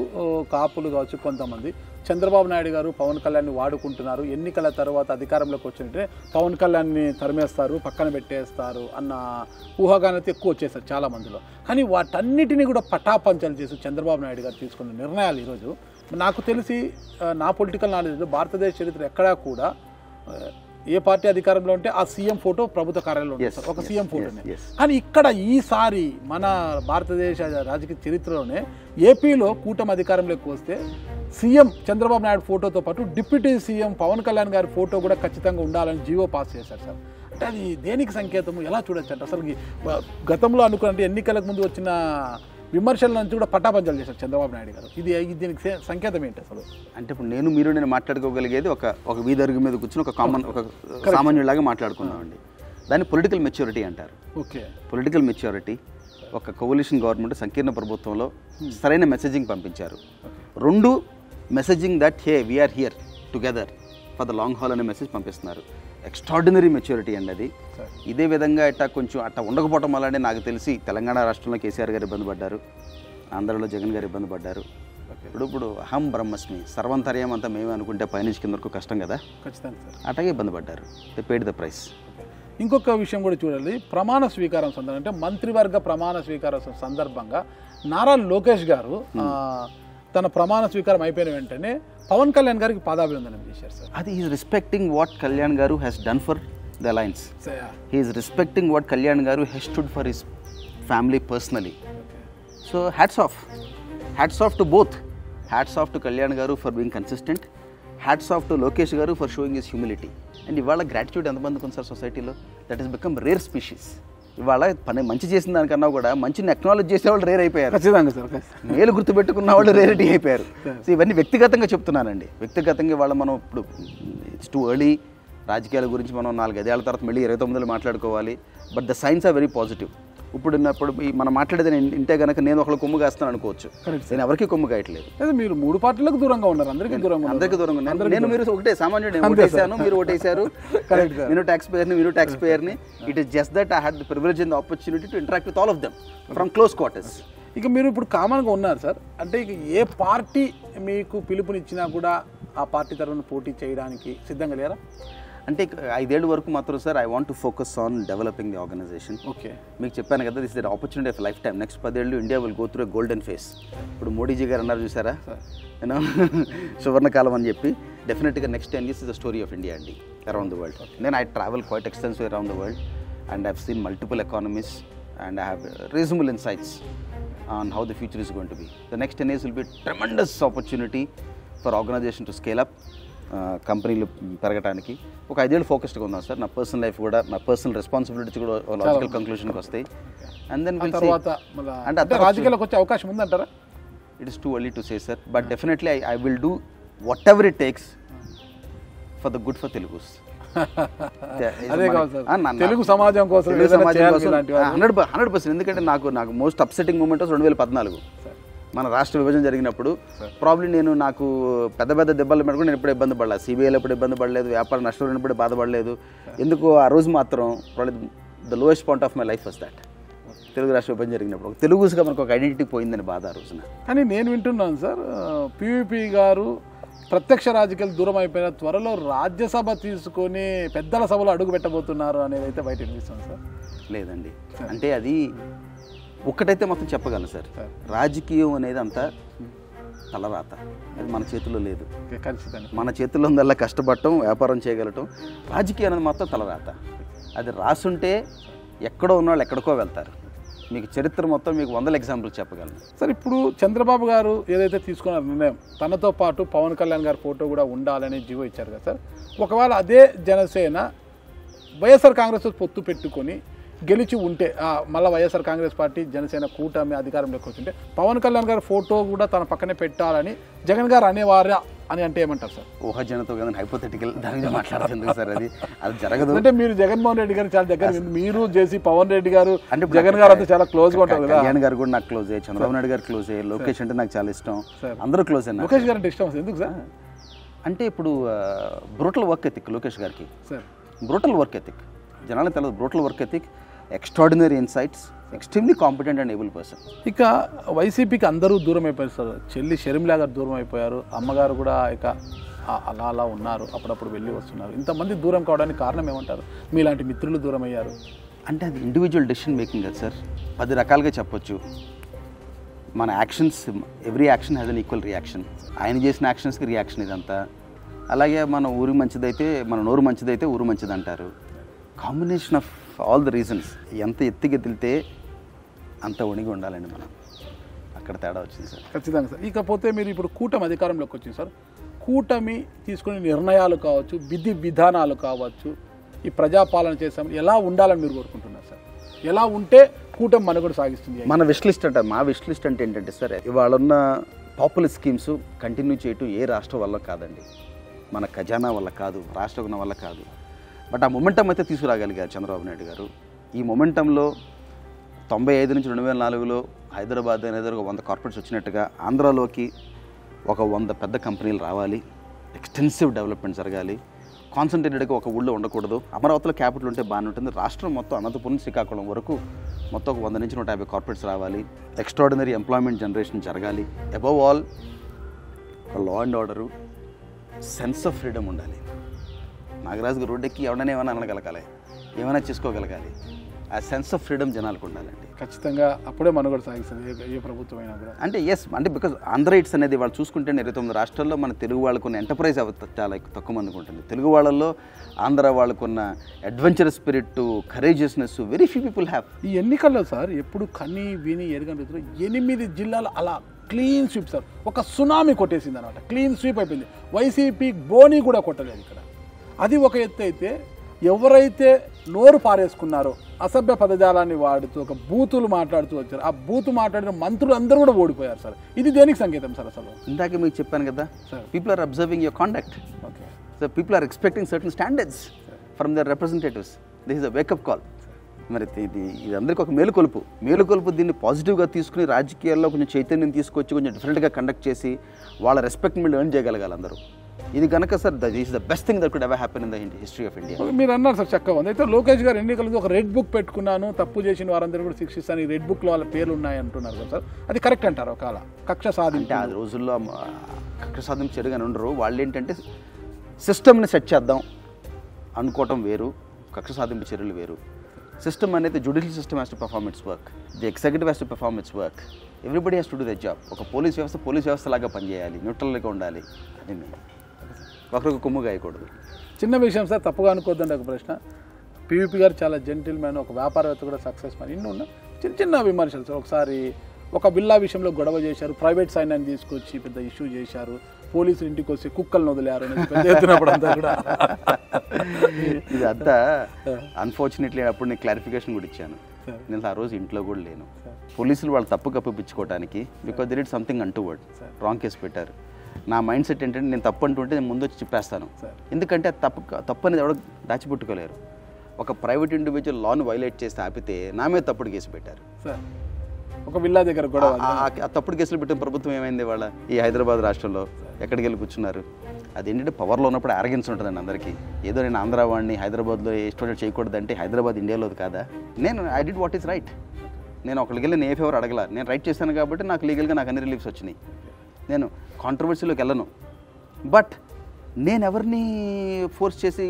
కాపులు కావచ్చు కొంతమంది చంద్రబాబు నాయుడు గారు పవన్ కళ్యాణ్ని వాడుకుంటున్నారు, ఎన్నికల తర్వాత అధికారంలోకి వచ్చినట్టే పవన్ కళ్యాణ్ని తరిమేస్తారు, పక్కన పెట్టేస్తారు అన్న ఊహాగానైతే ఎక్కువ వచ్చేసారు చాలా మందిలో. కానీ వాటన్నిటినీ కూడా పటాపంచలు చేసి చంద్రబాబు నాయుడు గారు తీసుకున్న నిర్ణయాలు ఈరోజు నాకు తెలిసి నా పొలిటికల్ నాలెడ్జ్లో భారతదేశ చరిత్ర ఎక్కడా కూడా ఏ పార్టీ అధికారంలో ఉంటే ఆ సీఎం ఫోటో ప్రభుత్వ కార్యాలయంలో ఉంటుంది, ఒక సీఎం ఫోటోనే. కానీ ఇక్కడ ఈసారి మన భారతదేశ రాజకీయ చరిత్రలోనే ఏపీలో కూటమి అధికారంలోకి వస్తే సీఎం చంద్రబాబు నాయుడు ఫోటోతో పాటు డిప్యూటీ సీఎం పవన్ కళ్యాణ్ గారి ఫోటో కూడా ఖచ్చితంగా ఉండాలని జీవో పాస్ చేశారు సార్. అంటే అది దేనికి సంకేతము, ఎలా చూడొచ్చు అంటే అసలు గతంలో అనుకున్నట్టు ఎన్నికలకు ముందు వచ్చిన విమర్శల నుంచి కూడా పట్టాపంచలు చేశారు చంద్రబాబు నాయుడు గారు. ఇది దీనికి సంకేతం ఏంటి అసలు? అంటే ఇప్పుడు నేను మాట్లాడుకోగలిగేది ఒక వీధరుగు మీద కూర్చొని ఒక సామాన్యులాగా మాట్లాడుకున్నామండి. దాన్ని పొలిటికల్ మెచ్యూరిటీ అంటారు. Okay, political maturity. ఒక కోalition గవర్నమెంట్ సంకీర్ణ ప్రభుత్వంలో సరైన మెసేజింగ్ పంపించారు. 2 messaging that hey we are here together for the long haul అనే మెసేజ్ పంపిస్తున్నారు. ఎక్స్ట్రాడినరీ మెచ్యూరిటీ అండి అది. ఇదే విధంగా కొంచెం ఉండకపోవటం వల్లనే నాకు తెలిసి తెలంగాణ రాష్ట్రంలో కేసీఆర్ గారు ఇబ్బంది పడ్డారు, ఆంధ్రలో జగన్ గారు ఇబ్బంది పడ్డారు. ఇప్పుడు అహం బ్రహ్మస్మి సర్వంతర్యం అంతా మేమే అనుకుంటే పైనుంచి కింద వరకు కష్టం కదా, ఖచ్చితంగా అట్లాగే ఇబ్బంది పడ్డారు. They paid the price. ఇంకొక విషయం కూడా చూడాలి, ప్రమాణ స్వీకారం సందర్భంగా అంటే మంత్రివర్గ ప్రమాణ స్వీకారం సందర్భంగా నారా లోకేష్ గారు తన ప్రమాణ స్వీకారం అయిపోయిన వెంటనే పవన్ కళ్యాణ్ గారికి పాదాభివందనం చేశారు సార్. అది is respecting what Kalyan garu has done for the alliance. He is respecting what Kalyan garu has stood for his family personally. So hats off to both. Hats off to Kalyan garu for being consistent, hats off to Lokesh garu for showing his humility. And ఇవాళ గ్రాటిట్యూడ్ ఎంతమందికి ఉంది సార్ సొసైటీలో? That is become rare species. ఇవాళ మంచి చేసిన దానికన్నా కూడా మంచిని అక్నాలెడ్జ్ చేసేవాళ్ళు రేర్ అయిపోయారు. ఖచ్చితంగా సార్. మేలు గుర్తుపెట్టుకున్న వాళ్ళు రేరిటీ అయిపోయారు. సో ఇవన్నీ వ్యక్తిగతంగా చెప్తున్నానండి. వ్యక్తిగతంగా ఇవాళ మనం ఇప్పుడు ఇట్స్ టూ ఎర్లీ రాజకీయాల గురించి మనం 4-5 ఏళ్ల తర్వాత మళ్ళీ 29లో మాట్లాడుకోవాలి. But the signs are very positive. ఇప్పుడు మనం మాట్లాడేది ఇంటే కనుక నేను ఒకళ్ళు కొమ్ము కాస్తాను అనుకోవచ్చు, నేను ఎవరికి కొమ్ము కాయట్లేదు. మీరు 3 పార్టీలకు దూరంగా ఉన్నారు, అందరికీ దూరంగా ఉన్నారు. నేను మీరు ఒకటే సామాన్యుడు, ఓటేసాను, మీరు ఓటేశారు, నేను ట్యాక్స్ పేయర్ని, మీరు ట్యాక్స్ పేయర్ని. It is just that I had the privilege and the opportunity to interact with all of them from close quarters. ఇక మీరు ఇప్పుడు కామన్గా ఉన్నారు సార్, అంటే ఇక ఏ పార్టీ మీకు పిలుపునిచ్చినా కూడా ఆ పార్టీ తరఫున పోటీ చేయడానికి సిద్ధంగా లేరా? అంటే 5 ఏళ్ళ వరకు మాత్రం sir I want to focus on developing the organization. Okay, మీకు చెప్పాను కదా, this is the opportunity of lifetime. Next 10 ఏళ్ళు India will go through golden phase. ఇప్పుడు మోడీజీ గారు అన్నారు చూసారా, యూనో సువర్ణకాలం అని చెప్పి. డెఫినెట్గా next 10 years is the story of India అండి అరౌండ్ ద వరల్డ్. నేను I travel quite extensive around the world and I have seen multiple economies and I have reasonable insights on how the future is going to be. The next 10 years will be a tremendous opportunity for organization to scale up, కంపెనీలు పెరగడానికి. ఒక 5 ఏళ్ళు ఫోకస్డ్గా ఉందాం సార్. నా పర్సనల్ లైఫ్ కూడా, నా పర్సనల్ రెస్పాన్సిబిలిటీస్ కూడా లాజికల్ కంక్లూషన్కి వస్తాయి. అండ్ దెన్ తర్వాత అంటే రాజకీయాలకు వచ్చే అవకాశం ఉందంటారా? It is too early to say sir, but definitely I will do what ever it takes for the good for Telugus. అదే కావాలి సార్, తెలుగు సమాజం కోసం 100%. ఎందుకంటే నాకు మోస్ట్ అప్సెటింగ్ మూమెంట్ 2014 మన రాష్ట్ర విభజన జరిగినప్పుడు. ప్రాబ్లీ నాకు పెద్ద దెబ్బలు పెట్టుకుని నేను ఎప్పుడు ఇబ్బంది పడలేదు, సిబిఐలో ఎప్పుడు ఇబ్బంది పడలేదు, వ్యాపార నష్టం ఎప్పుడు బాధపడలేదు. ఎందుకు ఆ రోజు మాత్రం the lowest point of my life was that. Telugu రాష్ట్ర విభజన జరిగినప్పుడు తెలుగుగా మనకు ఒక ఐడెంటిటీ పోయిందని బాధ ఆ రోజున. కానీ నేను వింటున్నాను సార్, పివిపి గారు ప్రత్యక్ష రాజకీయాలు దూరం అయిపోయిన త్వరలో రాజ్యసభ తీసుకొని పెద్దల సభలో అడుగు పెట్టబోతున్నారు అనేది అయితే బయట వినిపిస్తుంది సార్. లేదండి, అంటే అది ఒక్కటైతే మొత్తం చెప్పగలను సార్, రాజకీయం అనేది అంతా తలరాత, అది మన చేతుల్లో లేదు. మన చేతుల్లో ఉందల్లా కష్టపడటం, వ్యాపారం చేయగలటం. రాజకీయం అనేది మొత్తం తలరాత. అది రాసుంటే ఎక్కడో ఉన్నవాళ్ళు ఎక్కడికో వెళ్తారు. మీకు చరిత్ర మొత్తం మీకు 100 ఎగ్జాంపుల్స్ చెప్పగలను సార్. ఇప్పుడు చంద్రబాబు గారు ఏదైతే తీసుకున్న నిర్ణయం, తనతో పాటు పవన్ కళ్యాణ్ గారి ఫోటో కూడా ఉండాలని జీవో ఇచ్చారు కదా సార్. ఒకవేళ అదే జనసేన వైఎస్ఆర్ కాంగ్రెస్ పొత్తు పెట్టుకొని గెలిచి ఉంటే, మళ్ళీ వైఎస్ఆర్ కాంగ్రెస్ పార్టీ జనసేన కూటమి అధికారంలోకి వచ్చింటే పవన్ కళ్యాణ్ గారి ఫోటో కూడా తన పక్కనే పెట్టాలని జగన్ గారు అనేవారా అని అంటే ఏమంటారు సార్? ఊహాజనతో కదా, హైపోథెటికల్ దాని మీద మాట్లాడుతుంది సార్. అది జరగదు. అంటే మీరు జగన్మోహన్ రెడ్డి గారు చాలా దగ్గర, మీరు చేసి పవన్ రెడ్డి గారు అంటే జగన్ గారు అంతా చాలా క్లోజ్గా ఉంటారు కదా. కళ్యాణ్ గారు కూడా నాకు క్లోజే, చంద్రబాబు నాయుడు గారు క్లోజే, లోకేష్ అంటే నాకు చాలా ఇష్టం, అందరూ క్లోజ్ అన్నారు. లోకేష్ గారు అంటే ఇష్టం ఎందుకు సార్? అంటే ఇప్పుడు బ్రూటల్ వర్క్ ఎథిక్ లోకేష్ గారికి, బ్రూటల్ వర్క్ ఎథిక్ జనాలకు తెలియదు. Brutal work ethic, extraordinary insights, extremely competent and able person. ఇక వైసీపీకి అందరూ దూరం అయిపోయారు సార్. చెల్లి షర్మిలా గారు దూరం అయిపోయారు, అమ్మగారు కూడా ఇక అలా ఉన్నారు, అప్పుడప్పుడు వెళ్ళి వస్తున్నారు. ఇంతమంది దూరం కావడానికి కారణం ఏమంటారు? మీలాంటి మిత్రులు దూరం అయ్యారు అంటే అది ఇండివిజువల్ డెసిషన్ మేకింగ్ కదా సార్. 10 రకాలుగా చెప్పొచ్చు. మన actions, every action has an equal reaction. ఆయన చేసిన యాక్షన్స్కి రియాక్షన్ ఇదంతా. అలాగే మన ఊరు మంచిదైతే, మన నోరు మంచిదైతే ఊరు మంచిది అంటారు. Combination of all the reasons. ఎంత ఎత్తుకెదిలితే అంత వణిగి ఉండాలండి మనం. అక్కడ తేడా వచ్చింది సార్. ఖచ్చితంగా సార్. ఇకపోతే మీరు ఇప్పుడు కూటమి అధికారంలోకి వచ్చింది సార్. కూటమి తీసుకునే నిర్ణయాలు కావచ్చు, విధి విధానాలు కావచ్చు, ఈ ప్రజాపాలన చేసామని ఎలా ఉండాలని మీరు కోరుకుంటున్నారు సార్? ఎలా ఉంటే కూటమి మనుగడ సాగిస్తుంది? మన విష్ లిస్ట్ అంటే, మా విష్ లిస్ట్ అంటే ఏంటంటే సార్, ఇవాళ ఉన్న పాపులర్ స్కీమ్స్ కంటిన్యూ చేయటం ఏ రాష్ట్రం వల్ల కాదండి, మన ఖజానా వల్ల కాదు, రాష్ట్రం వల్ల కాదు. బట్ ఆ మొమెంటం అయితే తీసుకురాగలిగారు చంద్రబాబు నాయుడు గారు. ఈ మొమెంటంలో 95 నుంచి 2004లో హైదరాబాద్ అనేది ఒక 100 కార్పొరేట్స్ వచ్చినట్టుగా ఆంధ్రాలోకి ఒక 100 పెద్ద కంపెనీలు రావాలి, ఎక్స్టెన్సివ్ డెవలప్మెంట్ జరగాలి, కాన్సన్ట్రేటెడ్గా ఒక ఊళ్ళో ఉండకూడదు. అమరావతిలో క్యాపిటల్ ఉంటే బాగానే ఉంటుంది. రాష్ట్రం మొత్తం అనంతపురం శ్రీకాకుళం వరకు మొత్తం ఒక 100 నుంచి 150 కార్పొరేట్స్ రావాలి, ఎక్స్ట్రాడినరీ ఎంప్లాయ్మెంట్ జనరేషన్ జరగాలి. Above all law and order, sense of freedom ఉండాలి. నాగరాజు రోడ్డు ఎక్కి ఎవడనే ఏమైనా అనగలగాలి, ఏమైనా చేసుకోగలగాలి. ఆ సెన్స్ ఆఫ్ ఫ్రీడమ్ జనాలకు ఉండాలండి. ఖచ్చితంగా అప్పుడే మనుగడ సాగిస్తుంది ఏ ప్రభుత్వం అయినా కూడా. అంటే ఎస్, అంటే బికాజ్ ఆంధ్ర రైట్స్ అనేది వాళ్ళు చూసుకుంటే 29 రాష్ట్రాల్లో మన తెలుగు వాళ్ళకున్న ఎంటర్ప్రైజ్ చాలా తక్కువ మందికి ఉంటుంది. తెలుగు వాళ్ళల్లో ఆంధ్ర వాళ్ళకున్న అడ్వెంచరస్ స్పిరిట్, కరేజియస్నెస్ వెరీ ఫ్యూ పీపుల్ హ్యావ్. ఈ ఎన్నికల్లో సార్ ఎప్పుడు కని విని ఎరగని రీతిలో 8 జిల్లాలు అలా క్లీన్ స్వీప్ సార్, ఒక సునామీ కొట్టేసింది అనమాట. క్లీన్ స్వీప్ అయిపోయింది. వైసీపీ బోని కూడా కొట్టలేదు ఇక్కడ. అది ఒక ఎత్తు అయితే, ఎవరైతే నోరు పారేసుకున్నారో, అసభ్య పదజాలాన్ని వాడుతూ ఒక బూతులు మాట్లాడుతూ వచ్చారు, ఆ బూతు మాట్లాడిన మంత్రులు అందరూ కూడా ఓడిపోయారు సార్. ఇది దేనికి సంకేతం సార్? అసలు ఇందాక మీకు చెప్పాను కదా, people are observing your conduct. Okay sir, people are expecting certain standards from their representatives. This is a wake up call. మరి ఇది అందరికీ ఒక మేలుకొలుపు. దీన్ని పాజిటివ్గా తీసుకుని రాజకీయాల్లో కొంచెం చైతన్యం తీసుకొచ్చి కొంచెం డిఫరెంట్గా కండక్ట్ చేసి వాళ్ళ రెస్పెక్ట్ మీద ఎర్న్ చేయగలగాలి అందరూ. ఇది కనుక sir, that is the best thing that could ever happen in the history of India. మీరు అన్నారు సార్, చక్కగా ఉంది. అయితే లోకేష్ గారు ఎన్నికల ఒక రెడ్ బుక్ పెట్టుకున్నాను, తప్పు చేసిన వారందరూ కూడా శిక్షిస్తాను, ఈ రెడ్ బుక్లో వాళ్ళ పేర్లు ఉన్నాయి అంటున్నారు కదా సార్. అది కరెక్ట్ అంటారు? ఒకవేళ కక్ష సాధింటే ఆ రోజుల్లో కక్ష సాధింపు చెడుగానే ఉండరు. వాళ్ళు ఏంటంటే సిస్టమ్ని సెట్ చేద్దాం, అనుకోవటం వేరు, కక్ష సాధింపు చర్యలు వేరు. సిస్టమ్ అనేది judicial system has to perform it's work, the executive has to perform it's work, everybody has to do the job. ఒక పోలీస్ వ్యవస్థ లాగా పనిచేయాలి, న్యూట్రల్గా ఉండాలి. అది మేము ఒకరికి కొమ్ము గాయకూడదు. చిన్న విషయం సార్, తప్పుగా అనుకోద్దండి ఒక ప్రశ్న. పీవీపీ గారు చాలా జెంటిల్ మ్యాన్, ఒక వ్యాపారవేత్త కూడా సక్సెస్ మ్యాన్. ఇన్ని ఉన్న చిన్న చిన్న విమర్శలు సార్. ఒకసారి ఒక బిల్లా విషయంలో గొడవ చేశారు, ప్రైవేట్ సైన్యాన్ని తీసుకొచ్చి పెద్ద ఇష్యూ చేశారు, పోలీసులు ఇంటికి వచ్చి కుక్కలను వదిలేరు చెప్తున్నప్పుడు అంతా కూడా ఇదంతా అన్ఫార్చునేట్లీ అప్పుడు నేను క్లారిఫికేషన్ కూడా ఇచ్చాను. నేను ఆ రోజు ఇంట్లో కూడా లేను. పోలీసులు వాళ్ళు తప్పు కప్పిపించుకోవడానికి because they did something untoward, wrong case పెట్టారు. నా మైండ్ సెట్ ఏంటంటే నేను తప్పు అంటుంటే నేను ముందు వచ్చి చెప్పేస్తాను. ఎందుకంటే తప్పు అనేది ఎవడో దాచిపెట్టుకోలేరు. ఒక ప్రైవేట్ ఇండివిజువల్ లాను వైలేట్ చేస్తే ఆపితే నా మీద తప్పుడు కేసు పెట్టారు. ఒక విల్లా దగ్గర కూడా ఆ తప్పుడు కేసులు పెట్టిన ప్రభుత్వం ఏమైంది వాళ్ళ ఈ హైదరాబాద్ రాష్ట్రంలో? ఎక్కడికి వెళ్ళి కూర్చున్నారు? అది ఏంటంటే పవర్లో ఉన్నప్పుడు అరగెన్స్ ఉంటుందండి అందరికీ. ఏదో నేను ఆంధ్ర వాడిని హైదరాబాద్లో ఇష్టం చేయకూడదంటే హైదరాబాద్ ఇండియాలోది కాదా? నేను I did what is right. నేను ఒకరికి వెళ్ళి నేను ఏ ఫేవర్ అడగల. నేను రైట్ చేశాను కాబట్టి నాకు లీగల్గా నాకు అన్ని రిలీఫ్స్ వచ్చినాయి. నేను కాంట్రవర్సీలోకి వెళ్ళను. బట్ నేను ఎవరిని ఫోర్స్ చేసి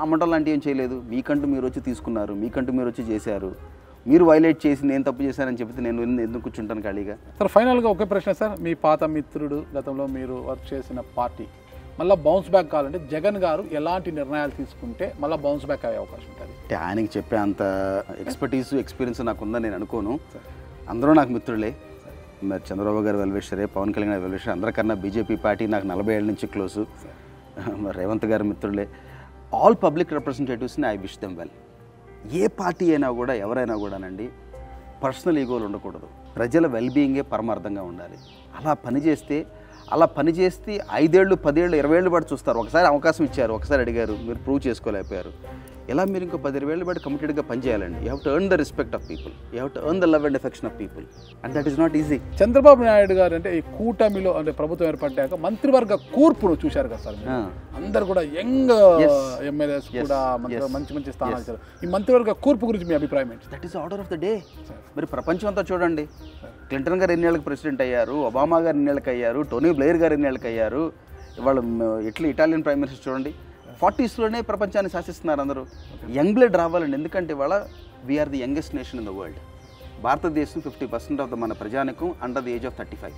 అమ్మడం లాంటివి ఏం చేయలేదు. మీకంటూ మీరు వచ్చి తీసుకున్నారు, మీకంటూ మీరు వచ్చి చేశారు, మీరు వైలేట్ చేసి నేను తప్పు చేశానని చెప్పితే నేను ఎందుకు కూర్చుంటాను ఖాళీగా? సార్ ఫైనల్గా ఒకే ప్రశ్న సార్, మీ పాత మిత్రుడు గతంలో మీరు వర్క్ చేసిన పార్టీ మళ్ళీ బౌన్స్ బ్యాక్ కావాలంటే జగన్ గారు ఎలాంటి నిర్ణయాలు తీసుకుంటే మళ్ళీ బౌన్స్ బ్యాక్ అయ్యే అవకాశం ఉంటుంది? అంటే ఆయనకి చెప్పే అంత ఎక్స్పీరియన్స్ నాకు ఉందని నేను అనుకోను. అందరూ నాకు మిత్రులే. మరి చంద్రబాబు గారు వెల్విషరే, పవన్ కళ్యాణ్ గారు వెల్విషరే. అందరికన్నా బీజేపీ పార్టీ నాకు 40 ఏళ్ళ నుంచి క్లోజు. మరి రేవంత్ గారు మిత్రులే. ఆల్ పబ్లిక్ రిప్రజెంటేటివ్స్ని ఐ విష్ దెమ్ వెల్. ఏ పార్టీ అయినా కూడా ఎవరైనా కూడానండి పర్సనల్ ఈగోలు ఉండకూడదు. ప్రజల వెల్బీయింగే పరమార్థంగా ఉండాలి. అలా పనిచేస్తే 5 ఏళ్ళు 10 ఏళ్ళు 20 ఏళ్ళు పాటు చూస్తారు. ఒకసారి అవకాశం ఇచ్చారు, ఒకసారి అడిగారు, మీరు ప్రూవ్ చేసుకోలేకపోయారు. ఇలా మీరు ఇంకో 10-20 ఏళ్ళు పాటు కమిటెడ్గా పనిచేయాలండి. You have to earn the respect of people, you have to earn the love and affection of people, and that is not easy. Chandrababu Naidu garu అంటే ఈ కూటమిలో అంటే ప్రభుత్వం ఏర్పడ్డాక మంత్రివర్గ కూర్పును చూశారు కదా సార్. అందరు కూడా యంగ్ ఎమ్మెల్యేస్ కూడా మంచి మంచి స్థానాలు ఇచ్చారు. ఈ మంత్రివర్గ కూర్పు గురించి మీ అభిప్రాయం ఏంటి? That is order of the day. మరి ప్రపంచం అంతా చూడండి. క్లింటన్ గారు ఎన్నేళ్ళకి ప్రెసిడెంట్ అయ్యారు, ఒబామా గారు ఎన్నేళ్ళకి అయ్యారు, టోనీ బ్లెయిర్ గారు ఎన్నేళ్ళకి అయ్యారు, వాళ్ళు ఇటాలియన్ ప్రైమ్ మినిస్టర్ చూడండి. 40sలోనే ప్రపంచాన్ని శాసిస్తున్నారు అందరూ. యంగ్ బ్లడ్ రావాలండి. ఎందుకంటే వాళ్ళ we are the youngest nation in the world. భారతదేశం 50% ఆఫ్ ద మన ప్రజానికం under the age of 35.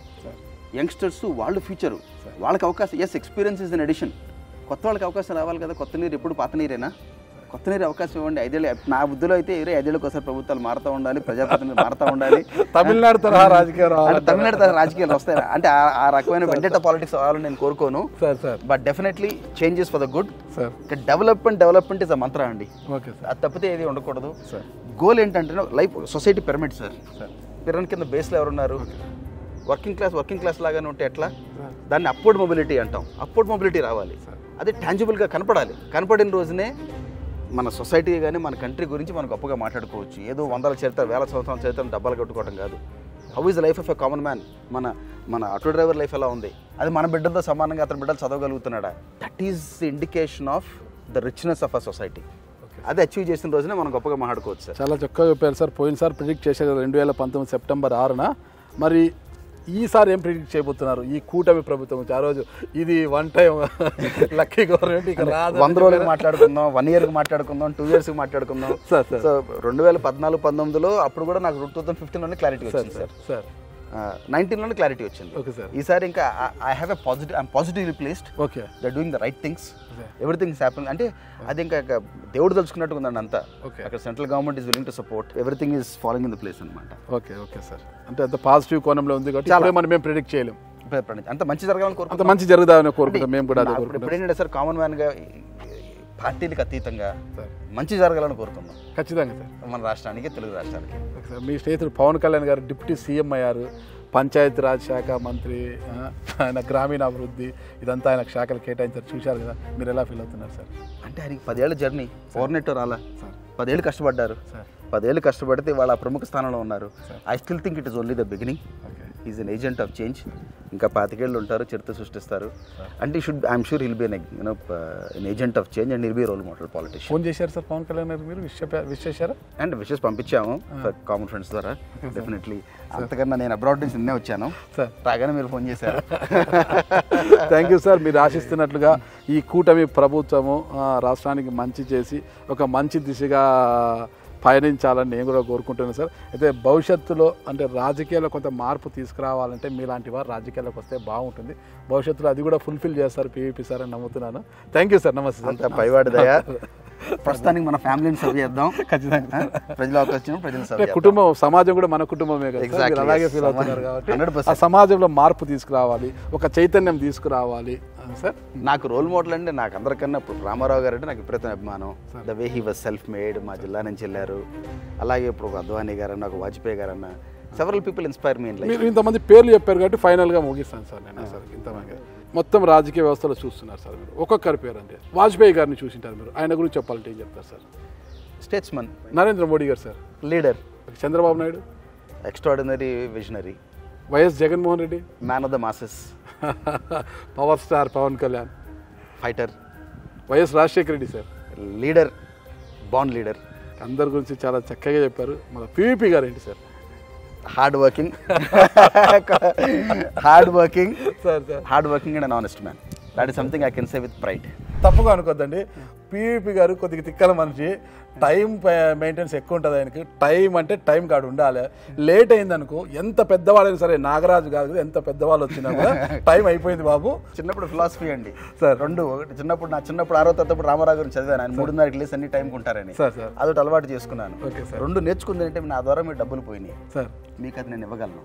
Youngsters వాళ్ళు ఫ్యూచరు, వాళ్ళకి అవకాశం. Yes, experience is an addition. కొత్త వాళ్ళకి అవకాశం రావాలి కదా. కొత్త నీరు ఎప్పుడు పాత నీరేనా? కొత్త నీరు అవకాశం ఇవ్వండి. 5 ఏళ్ళు నా బుద్ధిలో అయితే 5 ఏళ్ళకి ఒకసారి ప్రభుత్వాలు మారుతూ ఉండాలి, ప్రజాప్రతినిధులు మారుతూ ఉండాలి. తమిళనాడు తరహా రాజకీయాలు వస్తాయి. అంటే ఆ రకమైన వెండెట పాలిటిక్స్ అవ్వాలని నేను కోరుకోను. But definitely changes for the good. Development is a mantra అండి. అది తప్పితే ఏది ఉండకూడదు. గోల్ ఏంటంటే life society pyramid sir. Pyramid కింద బేస్లో ఎవరున్నారు? వర్కింగ్ క్లాస్ లాగానే ఉంటే ఎట్లా? దాన్ని అప్వర్డ్ మొబిలిటీ అంటాం. అప్వర్డ్ మొబిలిటీ రావాలి. అది టాంజిబుల్గా కనపడాలి. కనపడిన రోజునే మన సొసైటీ కానీ మన కంట్రీ గురించి మనం గొప్పగా మాట్లాడుకోవచ్చు. ఏదో 100 చరిత్ర 1000 సంవత్సరాల చరిత్రను డబ్బాలు కట్టుకోవడం కాదు. How is the life of a common man? మన ఆటో డ్రైవర్ లైఫ్ ఎలా ఉంది? అది మన బిడ్డలతో సమానంగా అతని బిడ్డలు చదవగలుగుతున్నాడా? That is the indication of the richness of a society. అది అచీవ్ చేసిన రోజునే మనం గొప్పగా మాట్లాడుకోవచ్చు సార్. చాలా చక్కగా చెప్పారు సార్. పోయినసారి ప్రిడిక్ట్ చేశారు 2019 సెప్టెంబర్ 6న. మరి ఈసారి ఏం ప్రిడిక్ట్ చేయబోతున్నారు ఈ కూటమి ప్రభుత్వం? ఆ రోజు ఇది వన్ టైం లక్కీ గవర్నమెంట్, ఇక 100 రోజులకు మాట్లాడుకుందాం, 1 ఇయర్కి మాట్లాడుకుందాం, 2 ఇయర్స్కి మాట్లాడుకుందాం సార్. సో 2014-19లో అప్పుడు కూడా నాకు 2015లోనే క్లారిటీ వచ్చింది సార్. 19లోనే క్లారిటీ వచ్చింది. Okay sir. ఈసారి ఇంకా I positively placed. Okay, they are doing the right things, everything is happening. అంటే అది ఇంకా దేవుడు తలుచుకున్నట్టుగా ఉందండి అంతా. అక్కడ central government is willing to support, everything is following in the place అనమాట. Okay sir. అంటే అంత పాజిటివ్ కోణంలో ఉంది కాబట్టి చాలా మనం మేము ప్రిడిక్ట్ చేయలేం. అంత మంచి జరగాలని కోరుకుంటాం. అంత మంచి జరుగుతామని కోరుకుంటాం మేము కూడా. ఎప్పుడైనా సార్ కామన్ మ్యాన్గా పార్టీలకు అతీతంగా మంచి జరగాలని కోరుకుందాం. ఖచ్చితంగా సార్. మన రాష్ట్రానికి, తెలుగు రాష్ట్రానికి. మీ స్నేహితుడు పవన్ కళ్యాణ్ గారు డిప్యూటీ సీఎం అయ్యారు, పంచాయతీరాజ్ శాఖ మంత్రి, ఆయన గ్రామీణాభివృద్ధి ఇదంతా ఆయనకు శాఖలు కేటాయించారు, చూశారు కదా. మీరు ఎలా ఫీల్ అవుతున్నారు సార్? అంటే ఆయనకి 10 ఏళ్ళ జర్నీ, ఓవర్నెట్ రాలా. 10 ఏళ్ళు కష్టపడ్డారు. 10 ఏళ్ళు కష్టపడితే వాళ్ళ ప్రముఖ స్థానంలో ఉన్నారు. I still think it is only the beginning. Is an agent of change. ఇంకా 25 ఏళ్ళు ఉంటారు, చరిత్ర సృష్టిస్తారు. అంటే I'm sure he'll be an agent of change and he'll be role model politician. Phone చేశారు సార్ పవన్ కళ్యాణ్ గారు, మీరు విష్ చేశారా? అండ్ విషెస్ పంపించాము కామన్ ఫ్రెండ్స్ ద్వారా. డెఫినెట్లీ అంతకన్నా నేను అబ్రాడ్ నుంచి నిన్నే వచ్చాను సార్, రాగానే మీరు ఫోన్ చేశారు. Thank you sir. మీరు ఆశిస్తున్నట్లుగా ఈ కూటమి ప్రభుత్వము రాష్ట్రానికి మంచి చేసి ఒక మంచి దిశగా పయనించాలని నేను కూడా కోరుకుంటున్నాను సార్. అయితే భవిష్యత్తులో అంటే రాజకీయాల్లో కొంత మార్పు తీసుకురావాలంటే మీలాంటి వారు రాజకీయాల్లోకి వస్తే బాగుంటుంది. భవిష్యత్తులో అది కూడా ఫుల్ఫిల్ చేస్తారు పీవీపీ సార్ అని నమ్ముతున్నాను. Thank you sir. నమస్తే. అంత పైవాడి దయ. ప్రస్తుతానికి మన ఫ్యామిలీని సర్వ్ చేద్దాం. ఖచ్చితంగా ప్రజలు అవకాశం ప్రజలు సర్వ్ చేద్దాం. కుటుంబం సమాజం కూడా మన కుటుంబమే కదా, మీరు అలాగే ఫీల్ అవుతున్నారు కాబట్టి ఆ సమాజంలో మార్పు తీసుకురావాలి, ఒక చైతన్యం తీసుకురావాలి సార్. నాకు రోల్ మోడల్ అంటే నాకు అందరికన్నా ఇప్పుడు రామారావు గారు అంటే నాకు విపరీతం అభిమానం. The way he was self made, మా జిల్లా నుంచి వెళ్ళారు. అలాగే ఇప్పుడు ఒక అద్వానీ గారు అన్న, ఒక వాజ్పేయి గారు అన్న, several people inspire me in life. మీరు ఇంతమంది పేర్లు చెప్పారు కాబట్టి ఫైనల్గా ముగిస్తాను సార్ నేను. సార్ ఇంతమంది మొత్తం రాజకీయ వ్యవస్థలో చూస్తున్నారు సార్ మీరు, ఒక్కొక్కరి పేరు అంటే వాజ్పేయి గారిని చూసింటారు మీరు, ఆయన గురించి చెప్పాలంటే ఏం చెప్తారు సార్? స్టేట్స్మన్. నరేంద్ర మోడీ గారు sir, leader. Chandrababu Naidu, extraordinary visionary. YS Jaganmohan Reddy, man of the masses. Power star Pavan Kalyan, fighter. YS Rajasekhara Reddy sir, leader, బాండ్ లీడర్. అందరి గురించి చాలా చక్కగా చెప్పారు. మన పీవీపీ గారు ఏంటి sir? Hard working, hard working, sir hard working and an honest man. That is something I can say with pride. తప్పుగా అనుకోద్దండి, పీవీపీ గారు కొద్దిగా తిక్కల మనిషి, టైం మెయింటెనెన్స్ ఎక్కువ ఉంటుంది ఆయనకి. టైం అంటే టైం కాడు ఉండాలి. లేట్ అయిందనుకో, ఎంత పెద్దవాళ్ళైనా సరే, నాగరాజు కాదు ఎంత పెద్దవాళ్ళు వచ్చినా కూడా టైం అయిపోయింది బాబు. చిన్నప్పుడు ఫిలాసఫీ అండి సార్, రెండు. ఒకటి చిన్నప్పుడు నా చిన్నప్పుడు 6వ తరగతి రామారావు గారిని చదివాను. ఆయన 3:30కి లేసి అన్ని టైంకి ఉంటారని. సార్ సార్ అదొకటి అలవాటు చేసుకున్నాను. Okay sir. రెండు నేర్చుకుంది అంటే నా ద్వారా మీరు డబ్బులు పోయినాయి సార్, మీకు అది నేను ఇవ్వగలను.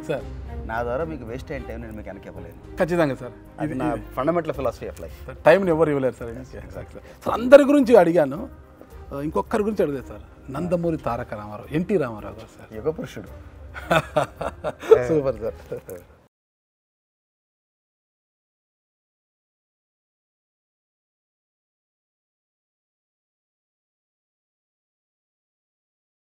సార్ నా ద్వారా మీకు వేస్ట్ అయిన టైం నేను మీకు వెనక్కి ఇవ్వలేను. ఖచ్చితంగా సార్, ఇది నా ఫండమెంటల్ ఫిలాసఫీ ఆఫ్ లైఫ్. టైంని ఎవరు ఇవ్వలేరు సార్. సార్ అందరి గురించి అడిగాను, ఇంకొకరి గురించి అడిగారు సార్. నందమూరి తారక రామారావు, ఎన్టీ రామారావు గారు సార్, యుగ పురుషుడు. Super sir.